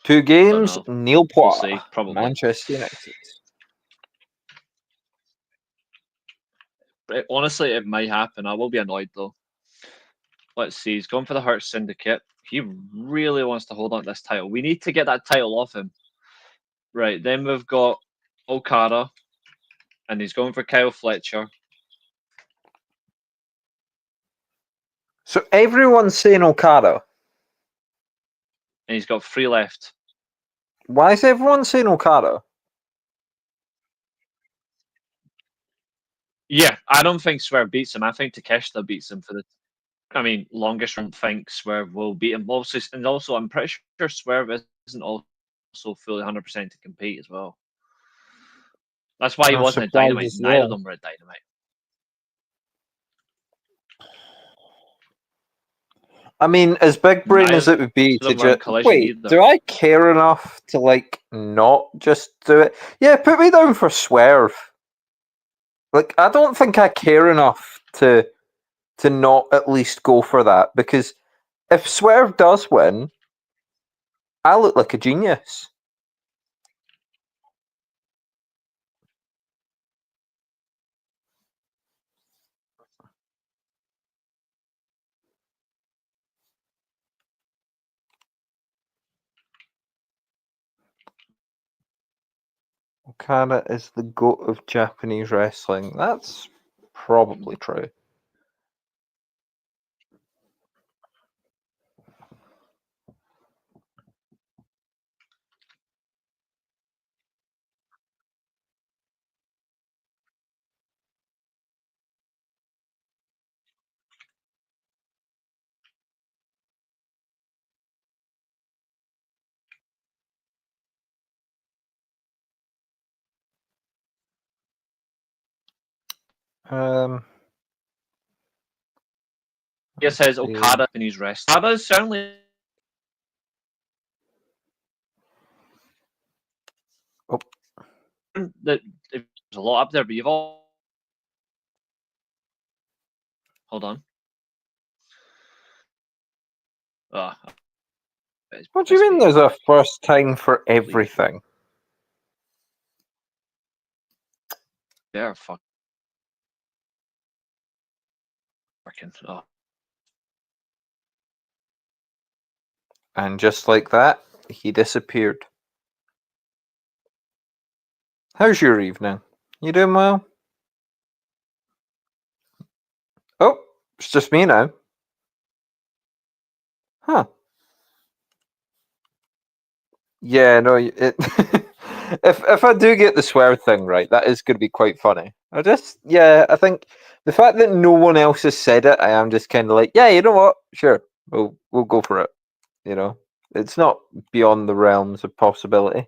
2 games, Neil We'll Potter, see, probably. Manchester United. Honestly, it might happen. I will be annoyed though. Let's see. He's going for the Hurt Syndicate. He really wants to hold on to this title. We need to get that title off him. Right. Then we've got Okada, and he's going for Kyle Fletcher. So everyone's saying Okada. And he's got 3 left. Why is everyone saying Okada? Yeah, I don't think Swerve beats him. I think Takeshita beats him for the. I mean, longest run. Think Swerve will beat him. Also, I'm pretty sure Swerve isn't also fully 100% to compete as well. That's why he wasn't at Dynamite. Neither of them were at Dynamite. I mean, as big brain as it would be to just wait, do I care enough to like not just do it? Yeah, put me down for Swerve. Like, I don't think I care enough to not at least go for that, because if Swerve does win, I look like a genius. Okada is the GOAT of Japanese wrestling. That's probably true. It says Okada in his rest. Okada is certainly. Oh. There's a lot up there, but you've all. Hold on. What do you mean there's a first time for everything? They're fucking. Oh. And just like that, he disappeared. How's your evening? You doing well? Oh, it's just me now. Huh. Yeah, no, it if I do get the swear thing right, that is going to be quite funny. I think the fact that no one else has said it, I am just kind of like, yeah, you know what? Sure, we'll go for it. You know, it's not beyond the realms of possibility.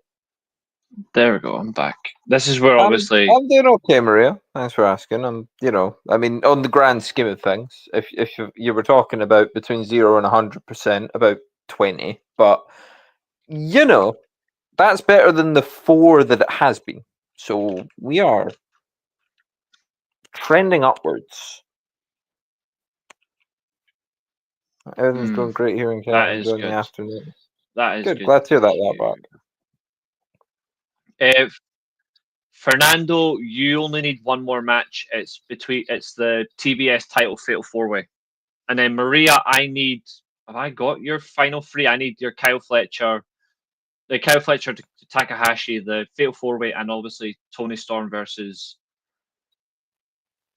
There we go. I'm back. This is where obviously I'm doing okay, Maria. Thanks for asking. I mean, on the grand scheme of things, if you were talking about between 0 and 100%, about 20, but you know, that's better than the 4 that it has been. So we are trending upwards. Everything's going great here in Canada. that is Enjoying good. the afternoon. That is Good. Glad to hear that, you. Rob. If Fernando, you only need one more match. It's the TBS title fatal 4-way, and then Maria, I need. Have I got your final 3? I need your Kyle Fletcher, to Takahashi, the fatal 4-way, and obviously Tony Storm versus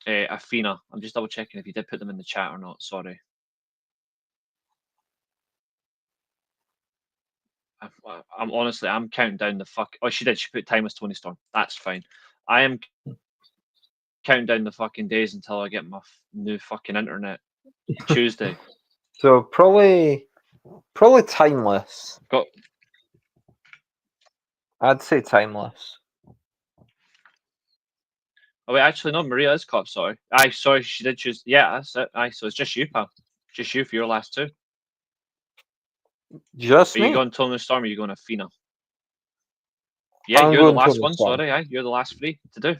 Athena. I'm just double checking if you did put them in the chat or not. Sorry. I'm counting down the fuck. Oh, she did. She put time as Tony Storm. That's fine. I am counting down the fucking days until I get my new fucking internet. Tuesday. So probably timeless. Got. I'd say timeless. Oh wait, actually no. Maria is caught. Sorry. Sorry. She did choose. Yeah, that's it. So it's just you, pal. Just you for your last 2. Just Are me. you going Tony Storm or are you going Athena? Yeah, I'm you're the going last Tony one. Storm. Sorry, you're the last 3 to do.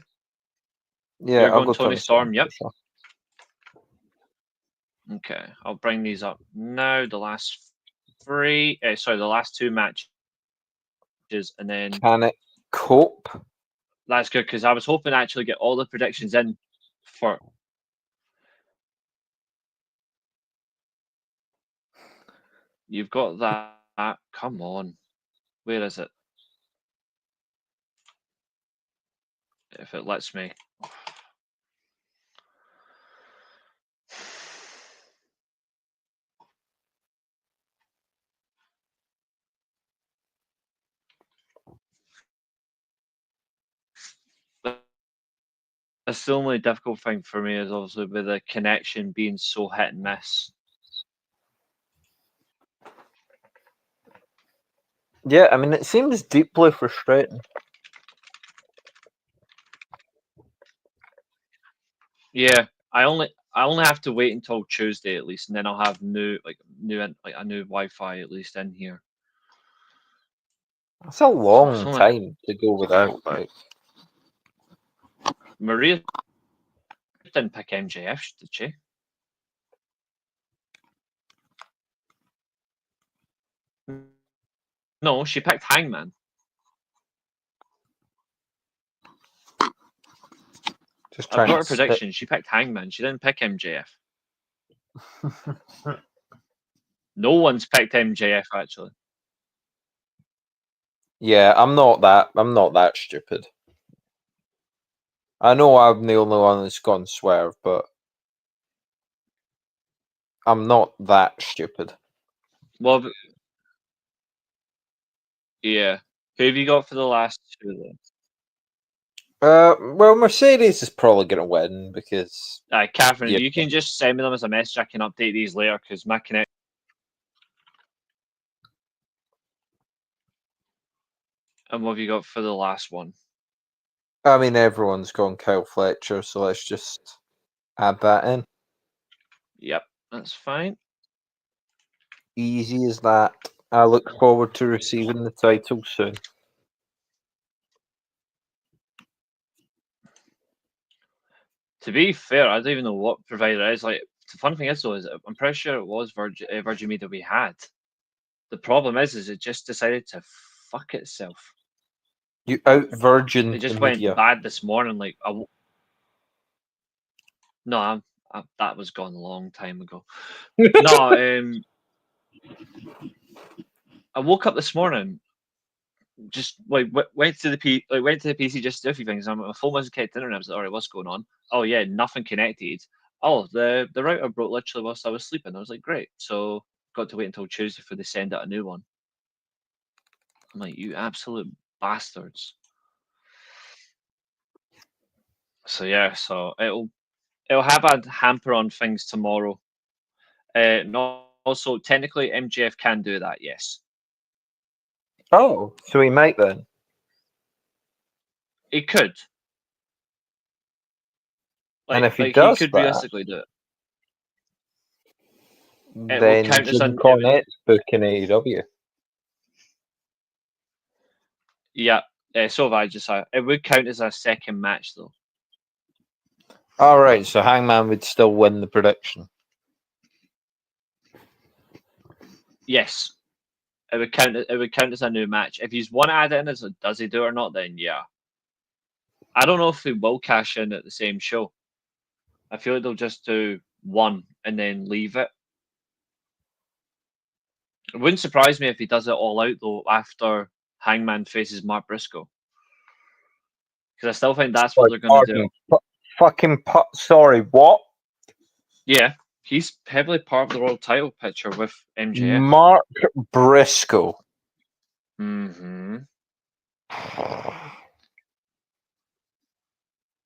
Yeah, You're I'll going go Tony Storm. Yep. Sure. Okay, I'll bring these up now. The last 3. Sorry, the last 2 matches, and then Can it cope? that's good because I was hoping to actually get all the predictions in for. You've got that. Come on, where is it? If it lets me. That's the only difficult thing for me is obviously with the connection being so hit and miss. Yeah, I mean, it seems deeply frustrating. Yeah, I only have to wait until Tuesday at least, and then I'll have a new Wi-Fi at least in here. It's a long time to go without. Like, Maria didn't pick MJF, did she? No, she picked Hangman. just I've trying got her to prediction. She picked Hangman. She didn't pick MJF. No one's picked MJF actually. Yeah, I'm not that stupid. I know I'm the only one that's gone swerve, but I'm not that stupid. Well, yeah. Who have you got for the last 2 then? Well, Mercedes is probably going to win because. Catherine, Yeah. you can just send me them as a message. I can update these later because my connection. And what have you got for the last one? I mean, everyone's gone Kyle Fletcher, so let's just add that in. Yep, that's fine. Easy as that. I look forward to receiving the title soon. To be fair, I don't even know what provider it is. Like, the fun thing is, though, is I'm pretty sure it was Virgin Media we had The problem is it just decided to fuck itself. You out virgin It just the went media. bad this morning. Like, no, that was gone a long time ago. No, I woke up this morning, just like went to the PC just to do a few things. My phone wasn't connected to the internet. I was like, all right, what's going on? Oh yeah, nothing connected. Oh, the router broke literally whilst I was sleeping. I was like, great. So got to wait until Tuesday for they send out a new one. I'm like, you absolute bastards. So yeah, so it'll have a hamper on things tomorrow. No, also technically MJF can do that. Yes, Oh, so he might then. he could. And if he he does could that, realistically do it. It will then count as Jim Cornette's booking AEW. Yeah, so have I. It would count as a second match though. All right, so Hangman would still win the prediction. Yes, it would count. It would count as a new match. If he's one add in, does he do it or not? Then yeah. I don't know if they will cash in at the same show. I feel like they'll just do one and then leave it. It wouldn't surprise me if he does it all out though after Hangman faces Mark Briscoe, because I still think that's what they're going to do. Sorry, what? Yeah, he's heavily part of the world title picture with MJF. Mark Briscoe. Mm-hmm.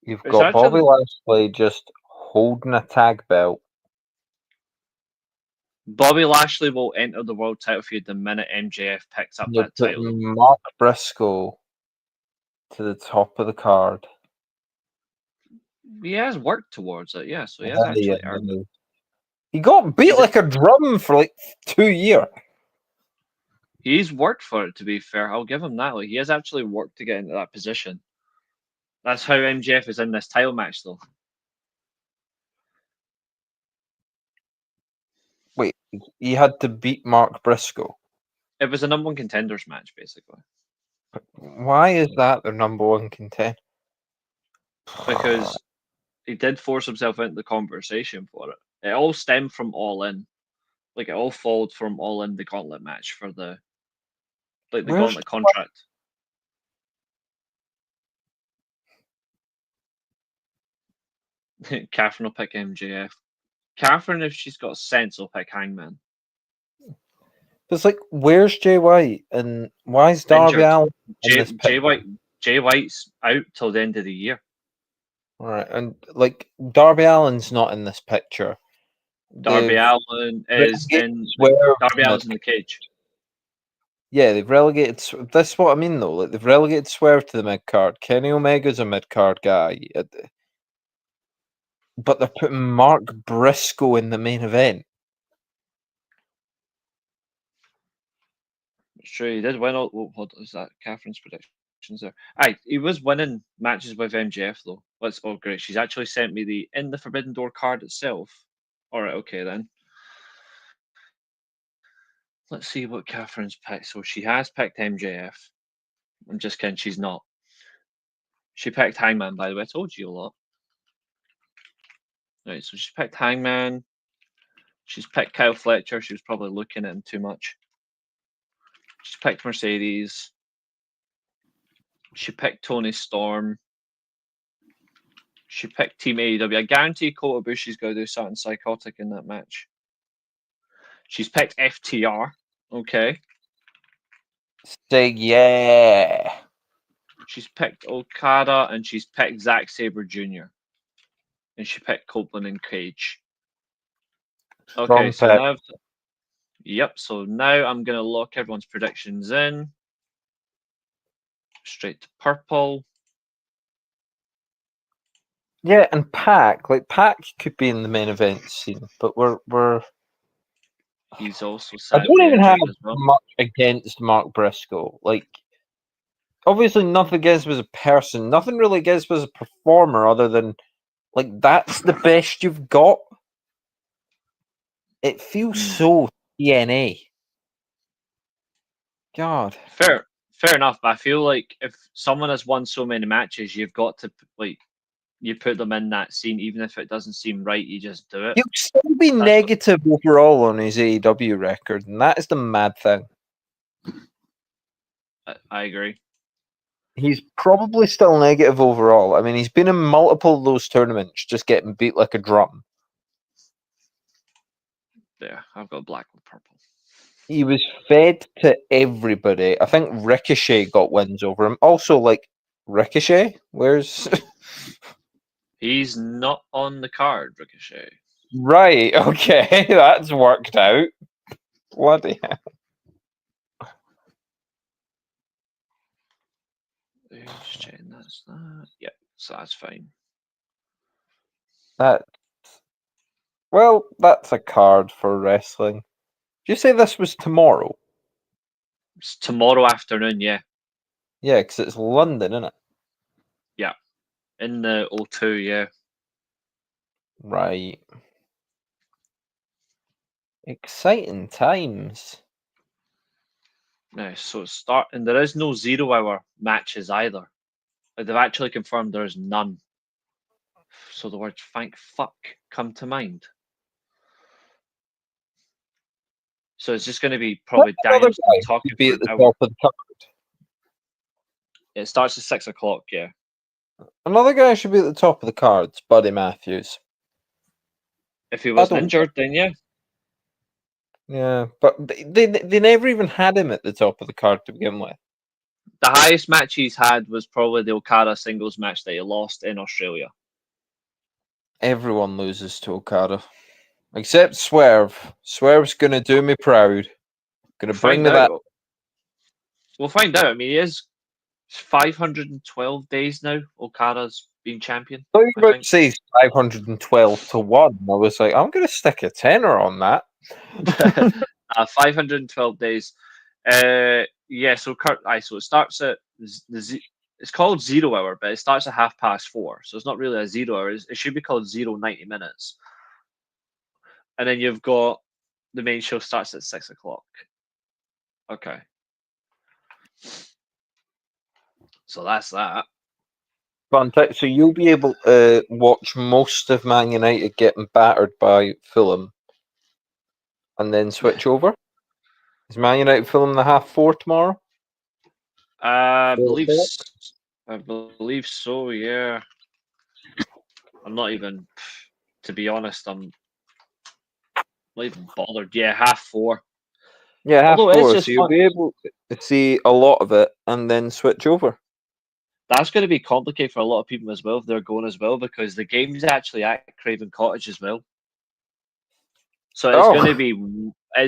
You've got Bobby Lashley just holding a tag belt. Bobby Lashley will enter the world title feud the minute MJF picks up that title. Mark Briscoe to the top of the card. He has worked towards it, yeah. So he has actually earned it. He got beat like a drum for like 2 years. He's worked for it, to be fair. I'll give him that. Like, he has actually worked to get into that position. That's how MJF is in this title match, though. Wait, he had to beat Mark Briscoe? It was a number one contenders match, basically. Why is that the number one contender? Because he did force himself into the conversation for it. It all stemmed from All In. Like, it all followed from All In, the gauntlet match for the gauntlet contract. Catherine will pick MJF. Catherine, if she's got sense, will pick Hangman. It's like, where's Jay White and why is Darby Allin in this picture? Jay White's out till the end of the year. All right, and like Darby Allin's not in this picture. Darby Allin is in. Darby Allin's in the cage. Yeah, they've relegated. That's what I mean, though. Like they've relegated Swerve to the mid card. Kenny Omega's a mid card guy, but they're putting Mark Briscoe in the main event. Sure, he did win all. What is that? Catherine's predictions there. Aye, he was winning matches with MJF though. Oh great, she's actually sent me the In the Forbidden Door card itself. All right, okay then. Let's see what Catherine's picked. So she has picked MJF. I'm just kidding, she's not. She picked Hangman, by the way. I told you a lot. Right, so she picked Hangman. She's picked Kyle Fletcher. She was probably looking at him too much. She's picked Mercedes. She picked Tony Storm. She picked Team AEW. I guarantee Kota Ibushi's going to do something psychotic in that match. She's picked FTR. Okay. Say yeah. She's picked Okada and she's picked Zack Sabre Jr. And she picked Copeland and Cage. Okay, so now... Yep, so now I'm going to lock everyone's predictions in. Straight to purple. Yeah, and Pac could be in the main event scene, but we're. He's also. I don't even have much against Mark Briscoe. Like, obviously, nothing against him as a person. Nothing really against him as a performer, other than like that's the best you've got. It feels so TNA. God. Fair enough. But I feel like if someone has won so many matches, you've got to you put them in that scene, even if it doesn't seem right. You just do it. He'll still be That's negative overall on his AEW record, and that is the mad thing. I agree. He's probably still negative overall. I mean, he's been in multiple of those tournaments, just getting beat like a drum. Yeah, I've got black with purple. He was fed to everybody. I think Ricochet got wins over him. Also, like, Ricochet? Where's... He's not on the card, Ricochet. Right, okay, that's worked out. Bloody hell. Just checking that's that. Yep, so that's fine. Well, that's a card for wrestling. Did you say this was tomorrow? It's tomorrow afternoon, yeah. Yeah, because it's London, isn't it? Yeah. In the O2, yeah. Right. Exciting times. No, so and there is no 0 hour matches either. Like, they've actually confirmed there is none. So the words "thank fuck" come to mind. So it's just going to be probably Another Daniels guy talking should be for at an the hour. top of the card. It starts at 6 o'clock, yeah. Another guy should be at the top of the cards, Buddy Matthews. If he wasn't don't- injured, then yeah. Yeah, but they never even had him at the top of the card to begin with. The highest match he's had was probably the Okada singles match that he lost in Australia. Everyone loses to Okada. Except Swerve. Swerve's going to do me proud. Going to bring me that. We'll find out. I mean, he is 512 days now. Okada's been champion. I thought you were about to say 512 to 1. I was like, I'm going to stick a tenner on that. 512 days. Yeah, so so it starts at it's called 0 hour, but it starts at 4:30. So it's not really a 0 hour. It should be called 90 minutes. And then you've got the main show starts at 6 o'clock. Okay. So that's that. Fantastic. So you'll be able to watch most of Man United getting battered by Fulham and then switch over? Is Man United Fulham the 4:30 tomorrow? I 4 believe so, yeah. I'm not even, to be honest, I'm not even bothered. Yeah, 4:30. Yeah, Although it is 4:30. just So you'll fun. be able to see a lot of it and then switch over. That's going to be complicated for a lot of people as well if they're going as well, because the game's actually at Craven Cottage as well. So it's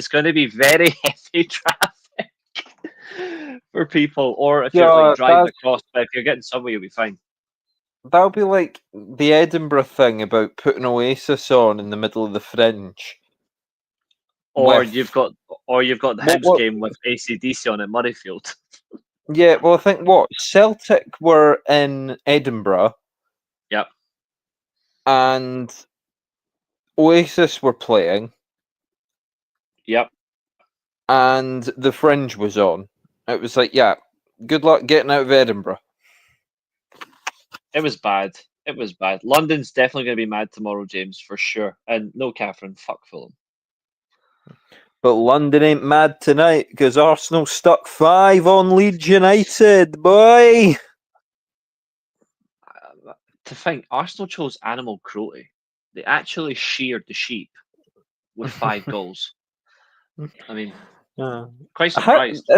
going to be very heavy traffic for people. Or if you're like driving across, but if you're getting somewhere, you'll be fine. That'll be like the Edinburgh thing about putting Oasis on in the middle of the Fringe. Or you've got the Hibs game with AC/DC on at Murrayfield. Yeah, well, I think Celtic were in Edinburgh. Yep. And Oasis were playing. Yep. And the Fringe was on. It was like, yeah, good luck getting out of Edinburgh. It was bad. It was bad. London's definitely going to be mad tomorrow, James, for sure. And no, Catherine, fuck Fulham. But London ain't mad tonight because Arsenal stuck 5 on Leeds United, boy. To think, Arsenal chose animal cruelty. They actually sheared the sheep with 5 goals. I mean, quite surprised.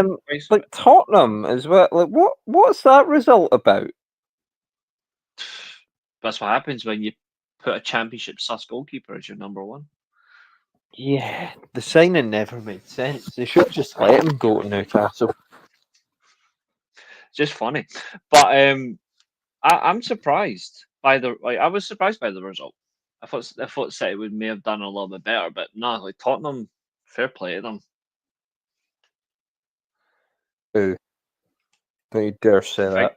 Like Tottenham as well. Like, what's that result about? That's what happens when you put a championship sus goalkeeper as your number 1. Yeah, the signing never made sense. They should just let him go to Newcastle. Just funny, but I'm surprised by I was surprised by the result. I thought City may have done a little bit better, but no, like Tottenham, fair play to them. Ooh, don't you dare say that.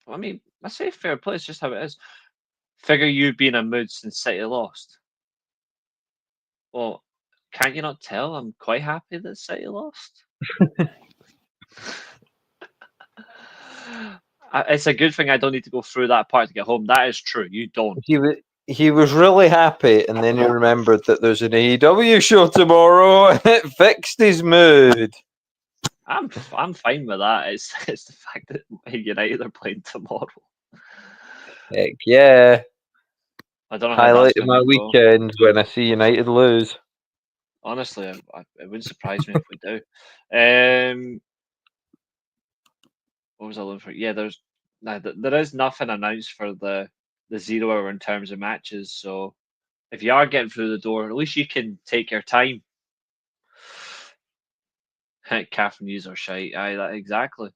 I mean, I say fair play. It's just how it is. Figure you'd be in a mood since City lost. Well, Can't you not tell? I'm quite happy that City lost. It's a good thing I don't need to go through that part to get home. That is true. You don't. He was really happy, and then he remembered that there's an AEW show tomorrow, and it fixed his mood. I'm fine with that. It's the fact that United are playing tomorrow. Heck yeah. I don't know how that's Highlight of gonna my go. weekend when I see United lose. Honestly, it wouldn't surprise me if we do. What was I looking for? Yeah, there is nothing announced for the 0 hour in terms of matches. So if you are getting through the door, at least you can take your time. Catherine user shite. Aye, that exactly.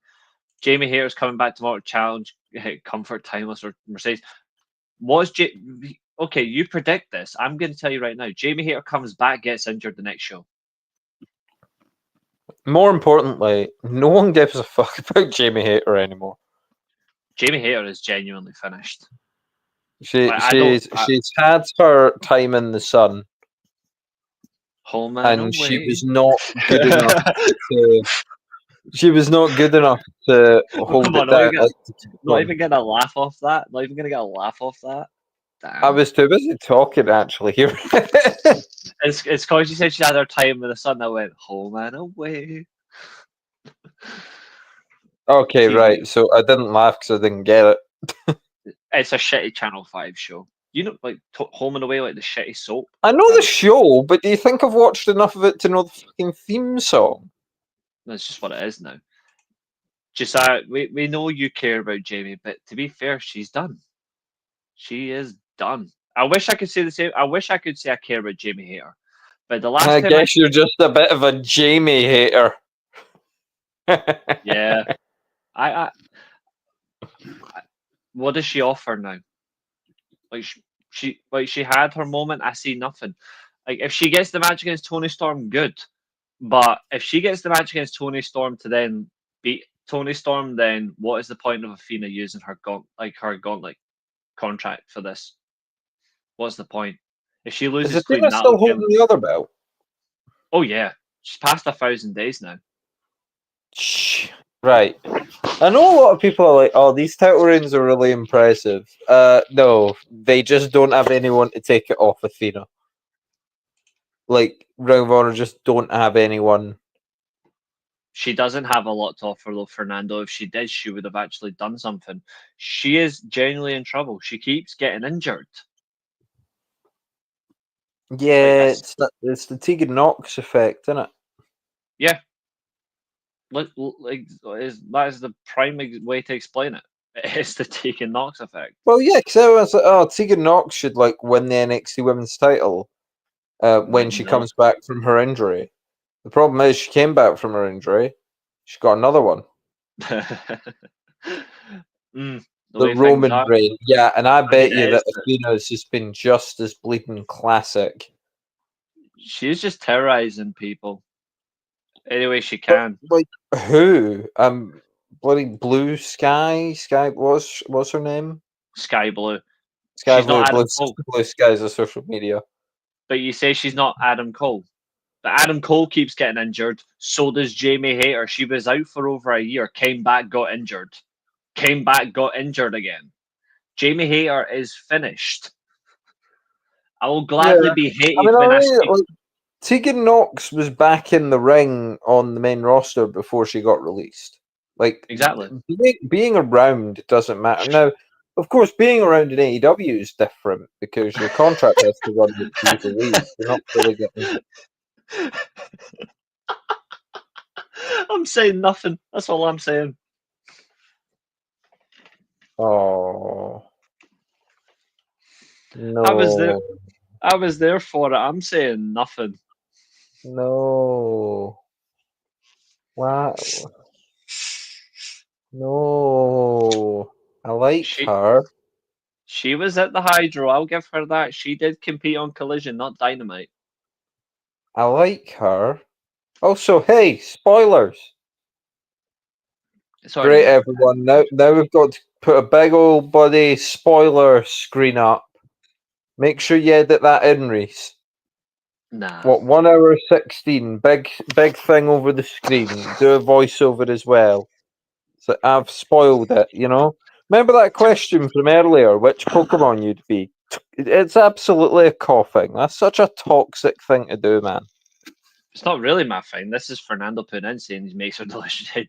Jamie Hayter's coming back tomorrow to challenge Comfort, Timeless, or Mercedes. Okay, you predict this. I'm going to tell you right now. Jamie Hayter comes back, gets injured the next show. More importantly, no one gives a fuck about Jamie Hayter anymore. Jamie Hayter is genuinely finished. She's had her time in the sun, and she was not good enough to. She was not good enough to hold it down. Not even getting a laugh off that. Not even going to get a laugh off that. Damn. I was too busy talking actually here. It's because you said she had her time in the sun. I went home and away. Okay, right. So I didn't laugh because I didn't get it. It's a shitty Channel 5 show. You know, like Home and Away, like the shitty soap. I know the show, but do you think I've watched enough of it to know the fucking theme song? That's just what it is now. Just we know you care about Jamie, but to be fair, she's done. She is done. I wish I could say the same. I wish I could say I care about Jamie Hayter, but the last I time guess you're just a bit of a Jamie hater. Yeah. I what does she offer now? Like she had her moment. I see nothing. Like if she gets the match against Tony Storm, good. But if she gets the match against Tony Storm to then beat Tony Storm, then what is the point of Athena using her gauntlet contract for this? What's the point? If she loses Is clean, Athena still holding the other belt? Oh yeah, she's past 1,000 days now. Right. I know a lot of people are like, "Oh, these title reigns are really impressive." No, they just don't have anyone to take it off Athena. Like Ring of Honor just don't have anyone. She doesn't have a lot to offer though, Fernando. If she did, she would have actually done something. She is genuinely in trouble. She keeps getting injured. Yeah, it's the Tegan Knox effect, isn't it? Yeah. That is the prime way to explain it. It's the Tegan Knox effect. Well, yeah, because everyone's like, "Oh, Tegan Knox should like win the NXT Women's title when she comes back from her injury." The problem is, she came back from her injury. She got another one. The Roman reign, yeah, and I bet you that Athena's just been just as bleeding classic. She's just terrorizing people any way she can. Like who? Bloody Blue Sky. Sky. What's her name? Sky Blue. Sky she's Blue. not Adam Blue, Blue Sky's a social media. But you say she's not Adam Cole. But Adam Cole keeps getting injured. So does Jamie Hayter. She was out for over a year. Came back, got injured. Came back, got injured again. Jamie Hayter is finished. I will gladly be hated when I speak. Like, Tegan Knox was back in the ring on the main roster before she got released. Like exactly, being around doesn't matter. Now, of course, being around in AEW is different because your contract has to run with the league. You're not really getting. I'm saying nothing. That's all I'm saying. Oh no! I was there for it. I'm saying nothing. No. Wow. No. I like her. She was at the Hydro. I'll give her that. She did compete on Collision, not Dynamite. I like her. Also, hey, spoilers. Great, everyone. Now we've got to put a big old bloody spoiler screen up. Make sure you edit that in, Reece. Nah. What, 1 hour 16? Big thing over the screen. Do a voiceover as well. So I've spoiled it, you know? Remember that question from earlier, which Pokemon you'd be? It's absolutely a coughing. That's such a toxic thing to do, man. It's not really my thing. This is Fernando Punense saying he makes her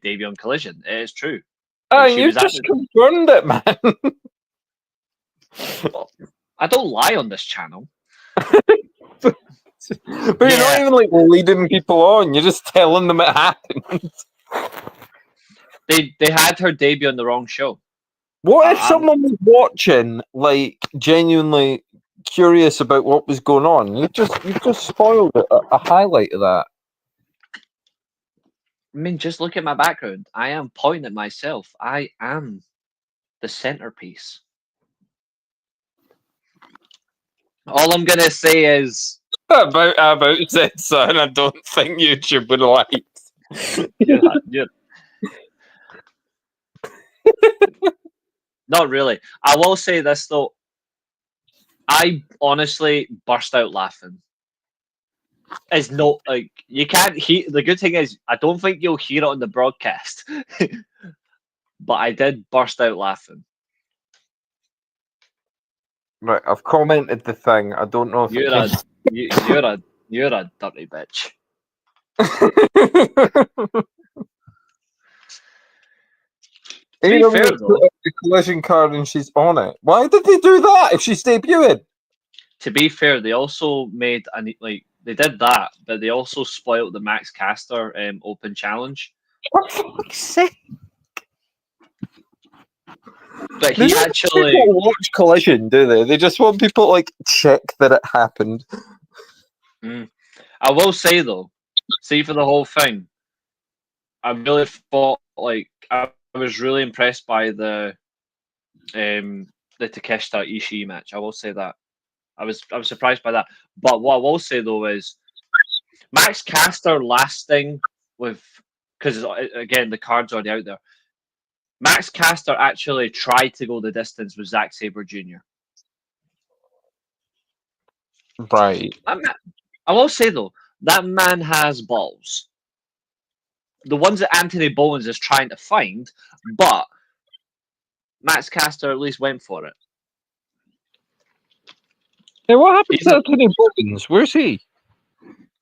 debut on Collision. It is true. And she you was just confirmed it, man. Well, I don't lie on this channel. But you're not even like leading people on. You're just telling them it happened. They had her debut on the wrong show. What if someone was watching, like genuinely curious about what was going on? You just spoiled it, a highlight of that. I mean, just look at my background. I am pointing at myself. I am the centerpiece. All I'm gonna say is about said son. I don't think YouTube would like. Not really. I will say this though. I honestly burst out laughing. It's not like you can't hear. The good thing is, I don't think you'll hear it on the broadcast, but I did burst out laughing. Right, I've commented the thing. I don't know if You're a dirty bitch. To be fair though, the collision card and she's on it. Why did they do that if she's debuted? To be fair, they also made they did that, but they also spoiled the Max Caster Open Challenge. For fuck's sake! But he actually people watch Collision, do they? They just want people to, like, check that it happened. I will say though, see for the whole thing, I really thought I was really impressed by the Takeshita Ishii match. I will say that. I was surprised by that. But what I will say though is Max Caster lasting with, because again the card's already out there. Max Caster actually tried to go the distance with Zack Sabre Jr. Right. I will say though, that man has balls. The ones that Anthony Bowens is trying to find, but Max Caster at least went for it. Hey, what happened to Anthony Bowens? Where's he?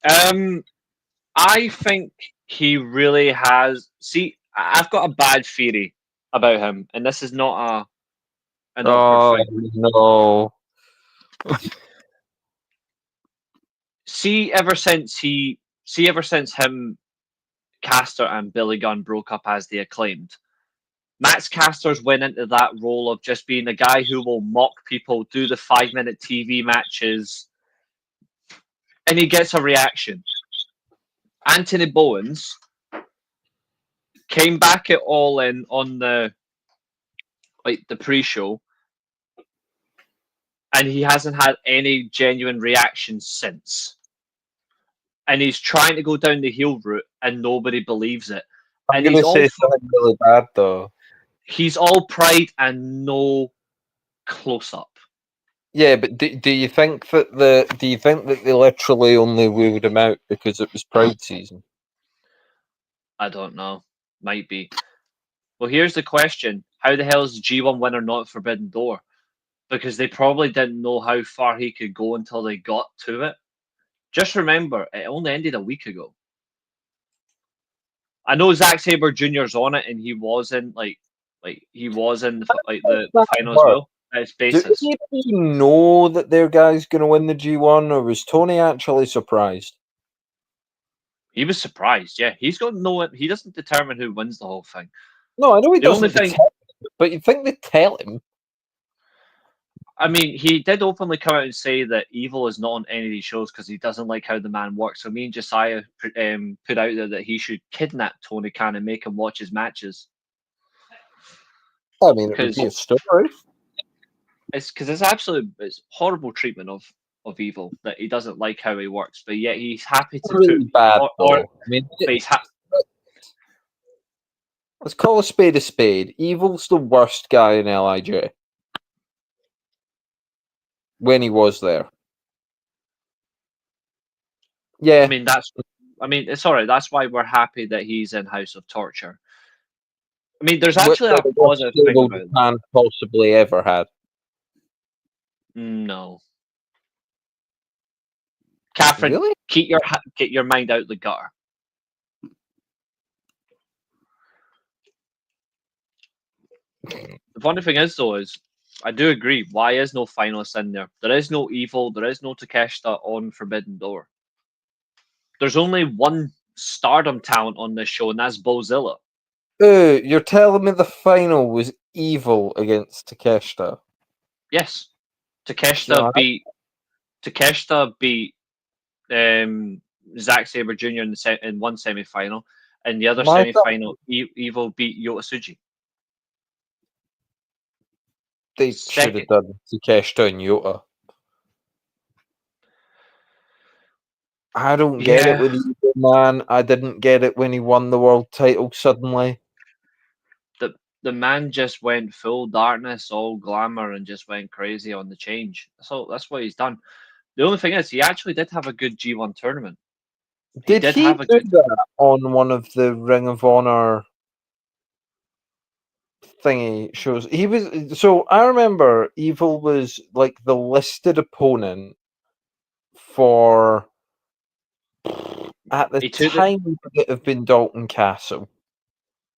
I think he really has. See, I've got a bad theory about him, and this is not an awkward thing. No. See, ever since him, Caster and Billy Gunn broke up as the Acclaimed, Max Caster's went into that role of just being a guy who will mock people, do the 5-minute TV matches, and he gets a reaction. Anthony Bowens came back at All In on the pre-show, and he hasn't had any genuine reaction since. And he's trying to go down the heel route, and nobody believes it. I'm going to say something really bad, though. He's all pride and no close-up. Yeah, but do you think that they literally only wheeled him out because it was Pride season? I don't know. Might be. Well, here's the question: how the hell is the G1 winner not Forbidden Door? Because they probably didn't know how far he could go until they got to it. Just remember, it only ended a week ago. I know Zack Sabre Jr.'s on it, and he was in the final as well. It's basis. Do you know that their guy's going to win the G1, or was Tony actually surprised? He was surprised. Yeah, he's got no. He doesn't determine who wins the whole thing. No, I know he doesn't. But you think they tell him? I mean, he did openly come out and say that Evil is not on any of these shows because he doesn't like how the man works. So me and Josiah put out there that he should kidnap Tony Khan and make him watch his matches. I mean, it would be a story. It's because it's horrible treatment of Evil that he doesn't like how he works, but yet he's happy to really bad. I mean, let's call a spade. Evil's the worst guy in LIJ. When he was there. Yeah, I mean, it's alright. That's why we're happy that he's in House of Torture. I mean, there's actually a the worst positive thing stable about that. Japan possibly ever had. No, Catherine, Really? get your mind out the gutter. The funny thing is, though, is I do agree. Why is no finalist in there? There is no Evil. There is no Takeshita on Forbidden Door. There's only one Stardom talent on this show, and that's Bozilla. You're telling me the final was Evil against Takeshita? Yes, God. Takeshita beat Zack Sabre Jr. in one semi-final, and the other My God. semi-final, Evil beat Yota Tsuji. They should Second. have done Takeshita and Yota. I don't get it with Evil, man. I didn't get it when he won the world title suddenly. The man just went full darkness, all glamour, and just went crazy on the change. So that's what he's done. The only thing is, he actually did have a good G1 tournament. Did he have a do good. that on one of the Ring of Honor thingy shows? He was so I remember Evil was like the listed opponent for at the He took time would it have been Dalton Castle.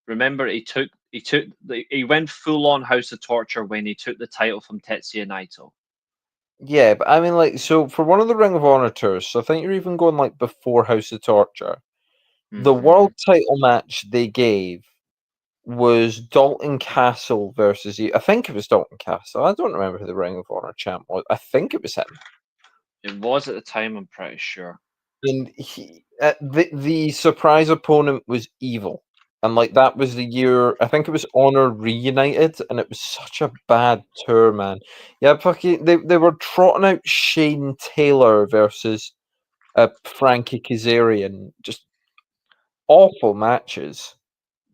Remember, he went full on House of Torture when he took the title from Tetsuya Naito. Yeah, but I mean, like, so for one of the Ring of Honor tours, so I think you're even going like before House of Torture. The world title match they gave was Dalton Castle versus I think it was Dalton Castle. I don't remember who the Ring of Honor champ was. I think it was him. It was at the time, I'm pretty sure. And the surprise opponent was Evil. And like that was the year I think it was Honor reunited, and it was such a bad tour, man. Yeah, fucking they were trotting out Shane Taylor versus Frankie Kazarian, just awful matches.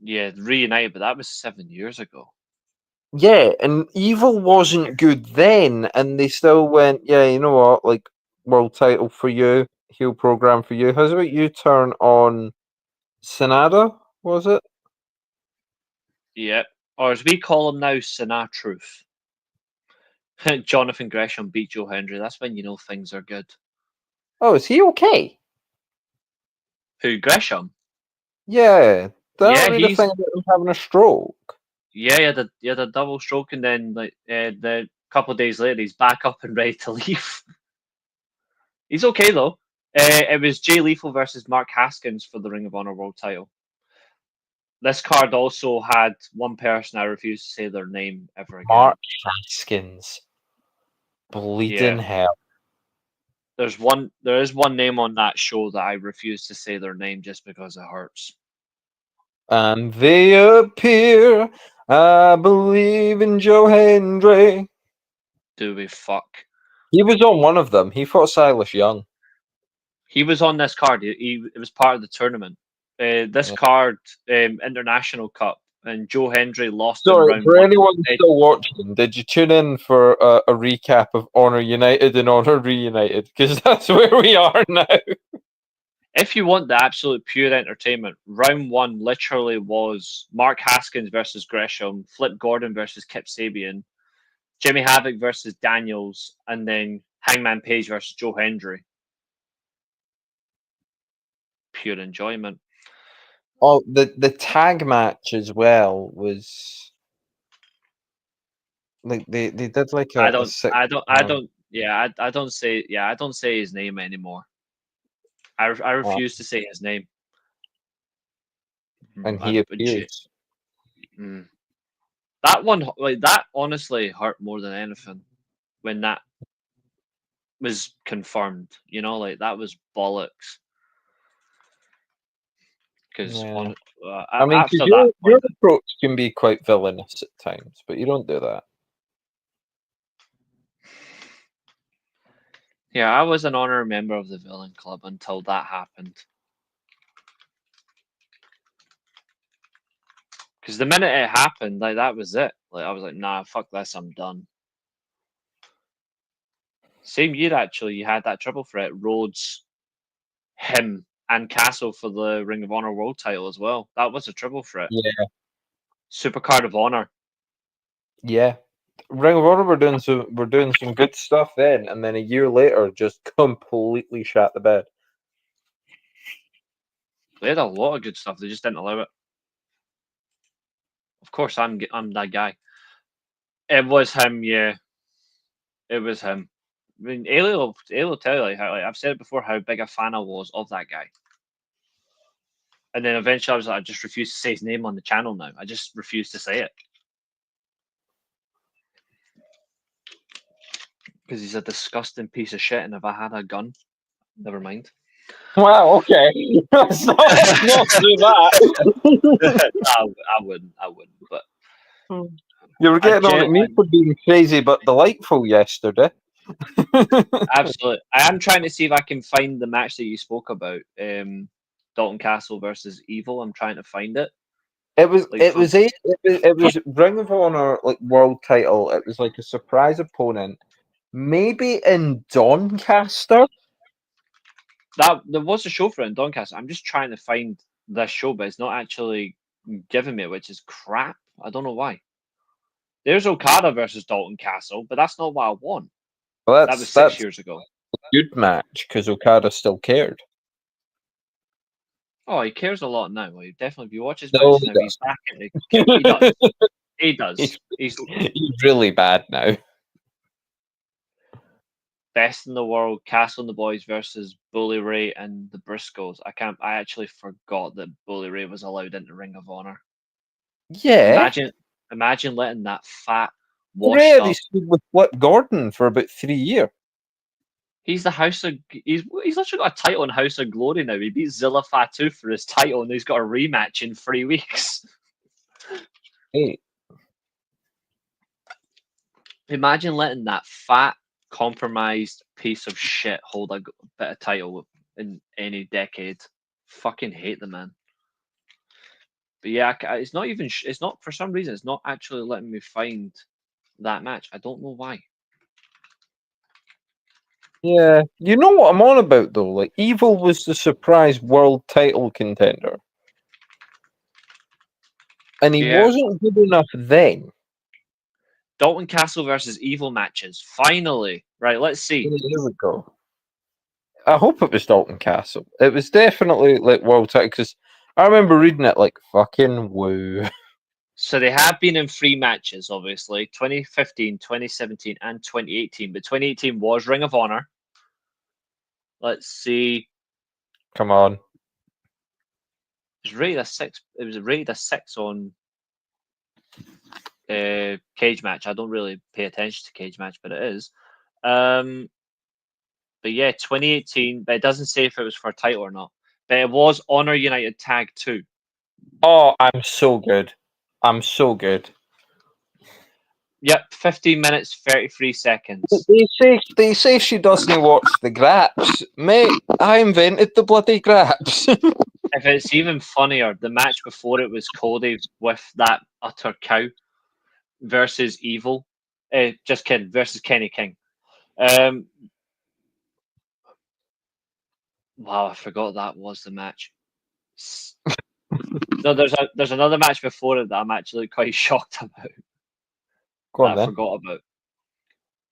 Yeah, reunited, but that was 7 years ago. Yeah, and Evil wasn't good then, and they still went, yeah, you know what, like world title for you, heel program for you. How's about you turn on Sanada? Was it? Yep. Or as we call him now, Sinatruth. Jonathan Gresham beat Joe Hendry. That's when you know things are good. Oh, is he okay? Who, Gresham? Yeah, that Yeah, read a thing about him having a stroke. Yeah, he had a double stroke, and then like the couple of days later, he's back up and ready to leave. He's okay though. It was Jay Lethal versus Mark Haskins for the Ring of Honor World Title. This card also had one person I refuse to say their name ever again. Mark Haskins. Bleeding hell. There is one name on that show that I refuse to say their name just because it hurts. And they appear, I believe in Joe Hendry. Do we fuck? He was on one of them. He fought Silas Young. He was on this card. It was part of the tournament. This card, International Cup, and Joe Hendry lost in round for one. anyone still watching, did you tune in for a recap of Honor United and Honor Reunited? Because that's where we are now. If you want the absolute pure entertainment, round one literally was Mark Haskins versus Gresham, Flip Gordon versus Kip Sabian, Jimmy Havoc versus Daniels, and then Hangman Page versus Joe Hendry. Pure enjoyment. Oh, the tag match as well was like they did like I don't say his name anymore. I refuse to say his name. And he appears. That one, like that, honestly hurt more than anything when that was confirmed. You know, like that was bollocks. Because I mean, after your that point, approach can be quite villainous at times, but you don't do that. yeah, I was an honorary member of the Villain Club until that happened. Because the minute it happened, like that was it. Like I was like, nah, fuck this, I'm done. Same year, actually, you had that triple threat: Rhodes, him and Castle for the Ring of Honor World Title as well. That was a triple threat. Yeah, Super Card of Honor. yeah. Ring of Honor were doing some good stuff then, and then a year later, just completely shat the bed. They had a lot of good stuff. They just didn't allow it. Of course, I'm that guy. It was him, yeah. It was him. I mean, Ailey will tell you, like, how, like, I've said it before, how big a fan I was of that guy. And then eventually I was like, I just refuse to say his name on the channel now. I just refuse to say it. Because he's a disgusting piece of shit, and if I had a gun, never mind. Wow, okay. Let's not do that. I wouldn't, but You were getting on at me for being crazy but delightful yesterday. absolutely. I am trying to see if I can find the match that you spoke about. Dalton Castle versus Evil. I'm trying to find it. It was Ring of Honor like world title. It was like a surprise opponent, maybe in Doncaster. There was a show for it in Doncaster. I'm just trying to find this show, but it's not actually giving me it, which is crap. I don't know why. There's Okada versus Dalton Castle, but that's not what I want. Well, That was 6 years ago. A good match because Okada still cared. Oh, he cares a lot now. Well, definitely, if you watch his No, matches now, he's back in the. He does. He does. He's He's really bad now. best in the world. Castle and the Boys versus Bully Ray and the Briscoes. I actually forgot that Bully Ray was allowed into Ring of Honor. Yeah. Imagine letting that fat washed Already up. stood with Flip Gordon for about 3 years. He's the House of. He's literally got a title in House of Glory now. He beat Zilla Fatu for his title, and he's got a rematch in 3 weeks. Hey, Imagine letting that fat, compromised piece of shit hold a bit of title in any decade. Fucking hate the man. But yeah, it's not even. It's not for some reason. It's not actually letting me find that match. I don't know why. yeah. You know what I'm on about though? Like Evil was the surprise world title contender. And he Yeah. wasn't good enough then. Dalton Castle versus Evil matches. Finally. Right, let's see. Here we go. I hope it was Dalton Castle. It was definitely like world title because I remember reading it like fucking woo. So they have been in 3 matches, obviously. 2015, 2017, and 2018. But 2018 was Ring of Honor. Let's see. Come on. It was rated a 6. It was rated a 6 on Cage Match. I don't really pay attention to Cage Match, but it is. But yeah, 2018. But it doesn't say if it was for a title or not. But it was Honor United Tag 2. Oh, I'm so good. I'm so good. Yep, 15 minutes, 33 seconds. They say she doesn't watch the graps. Mate, I invented the bloody graps. If it's even funnier, the match before it was Cody with that utter cow versus Evil. Just kidding, versus Kenny King. Wow, I forgot that was the match. No, there's another match before it that I'm actually quite shocked about. Go on I then. forgot about.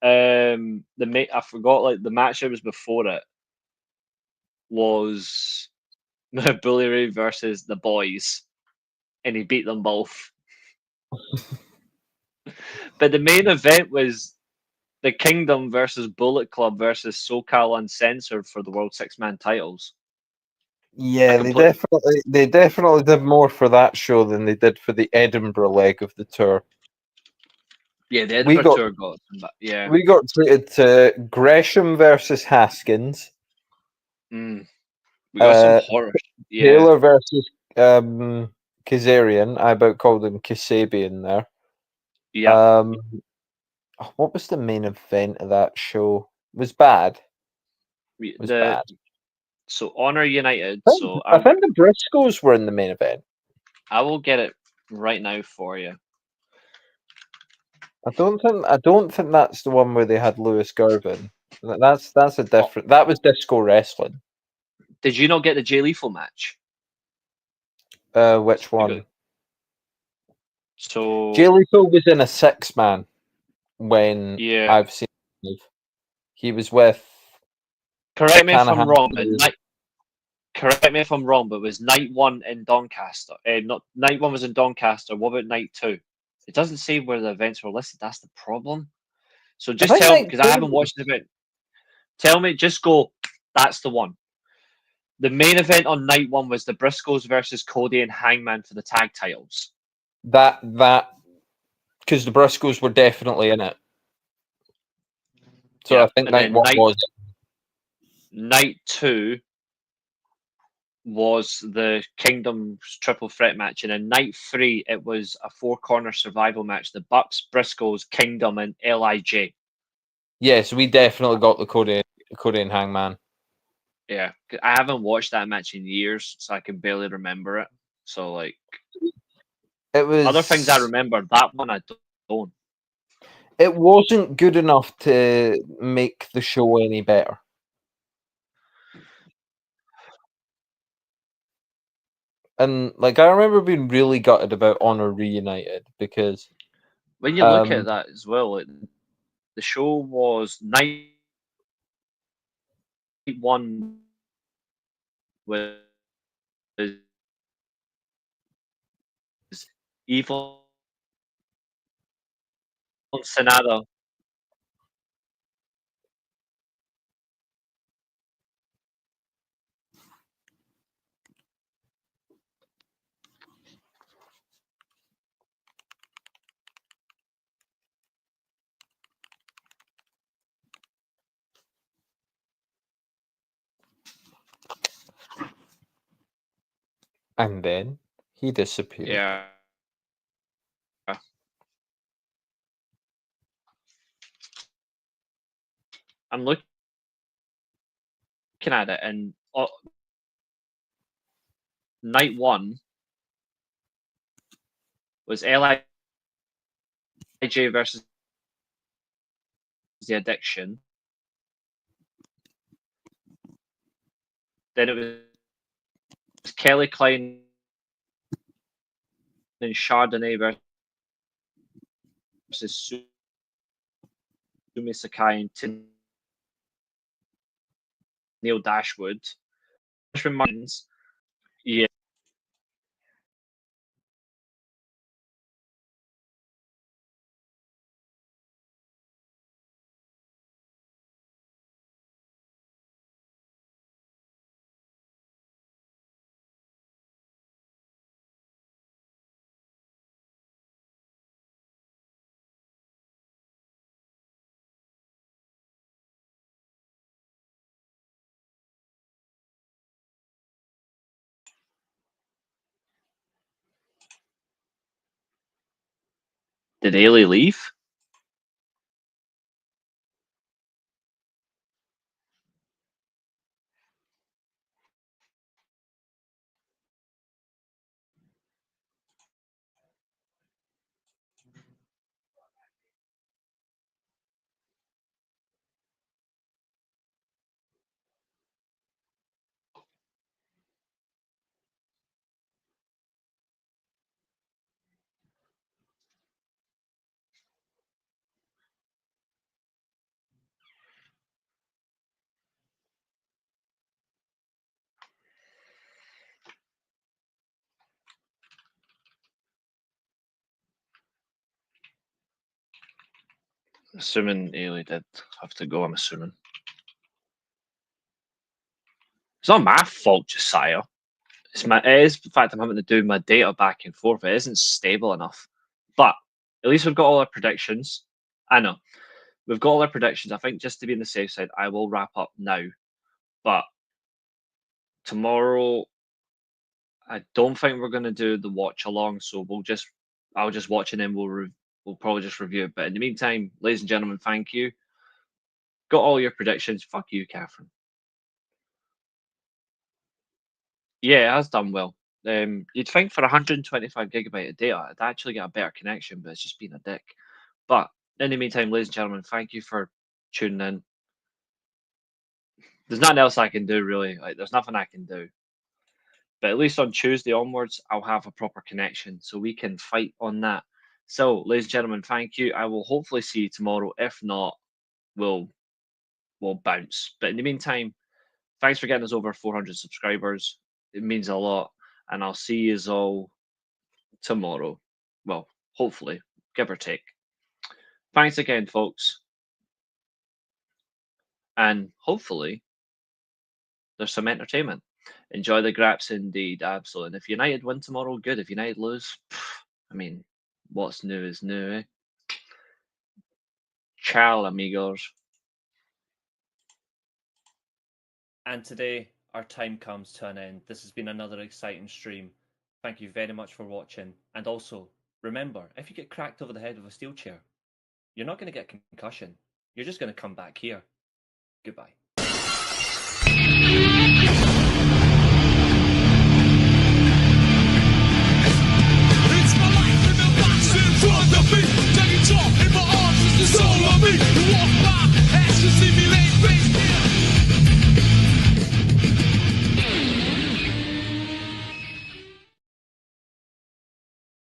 I forgot like the match that was before it was Bully Ray versus the Boys, and he beat them both. But the main event was the Kingdom versus Bullet Club versus SoCal Uncensored for the World 6-Man titles. Yeah, they definitely did more for that show than they did for the Edinburgh leg of the tour. Yeah, the Edinburgh tour got them, but yeah. We got treated to Gresham versus Haskins. We got some horror. Yeah. Taylor versus Kazarian. I about called him Kasabian there. Yeah. What was the main event of that show? It was bad. Bad. So Honor United. I think the Briscoes were in the main event. I will get it right now for you. I don't think that's the one where they had Lewis Garvin. That's a different. That was Disco Wrestling. Did you not get the Jay Lethal match? Which one? got- So Jay Lethal was in a 6-man when yeah, I've seen him. He was with. correct me if I'm Shanahan. wrong, but correct me if I'm wrong, but it was night 1 in Doncaster. Not night 1 was in Doncaster. What about night 2? It doesn't say where the events were listed. That's the problem. So just think tell me, night because I haven't 2 watched the event. Tell me, just go. That's the one. The main event on night 1 was the Briscoes versus Cody and Hangman for the tag titles. that because the Briscoes were definitely in it. So Yeah, I think and night then 1 was. night 2 was the Kingdom's triple threat match, and then night 3 it was a 4-corner survival match: the Bucks, Briscoes, Kingdom, and Lij. Yes, we definitely got the Cody and Hangman. Yeah, I haven't watched that match in years, so I can barely remember it. So like It was other things I remember, that one I don't. It wasn't good enough to make the show any better. And like I remember being really gutted about Honor Reunited because When you look at that as well, the show was night 1 was Evil Sonata. and then he disappeared. Yeah. I'm looking at it, and night 1 was Lij versus the Addiction. Then it was Kelly Klein and Chardonnay versus Sumi Sakai and Neil Dashwood. Which reminds, yeah, did Ailey leave? Assuming Ailey did have to go, I'm assuming. It's not my fault, Josiah. It is the fact I'm having to do my data back and forth. It isn't stable enough. But at least we've got all our predictions. I know. We've got all our predictions. I think just to be on the safe side, I will wrap up now. But tomorrow, I don't think we're going to do the watch along. So I'll just watch and then we'll probably just review it. But in the meantime, ladies and gentlemen, thank you. Got all your predictions. Fuck you, Catherine. Yeah, it has done well. You'd think for 125 gigabyte of data, I'd actually get a better connection, but it's just been a dick. But in the meantime, ladies and gentlemen, thank you for tuning in. there's nothing else I can do really. Like, there's nothing I can do. But at least on Tuesday onwards, I'll have a proper connection, so we can fight on that. So, ladies and gentlemen, thank you. I will hopefully see you tomorrow. If not, we'll bounce. But in the meantime, thanks for getting us over 400 subscribers. It means a lot, and I'll see you all tomorrow. Well, hopefully, give or take. Thanks again, folks. And hopefully, there's some entertainment. Enjoy the graps indeed, absolutely. And if United win tomorrow, good. If United lose, I mean, what's new is new, eh? Ciao, amigos. And today, our time comes to an end. This has been another exciting stream. Thank you very much for watching. And also, remember, if you get cracked over the head with a steel chair, you're not going to get concussion. You're just going to come back here. Goodbye.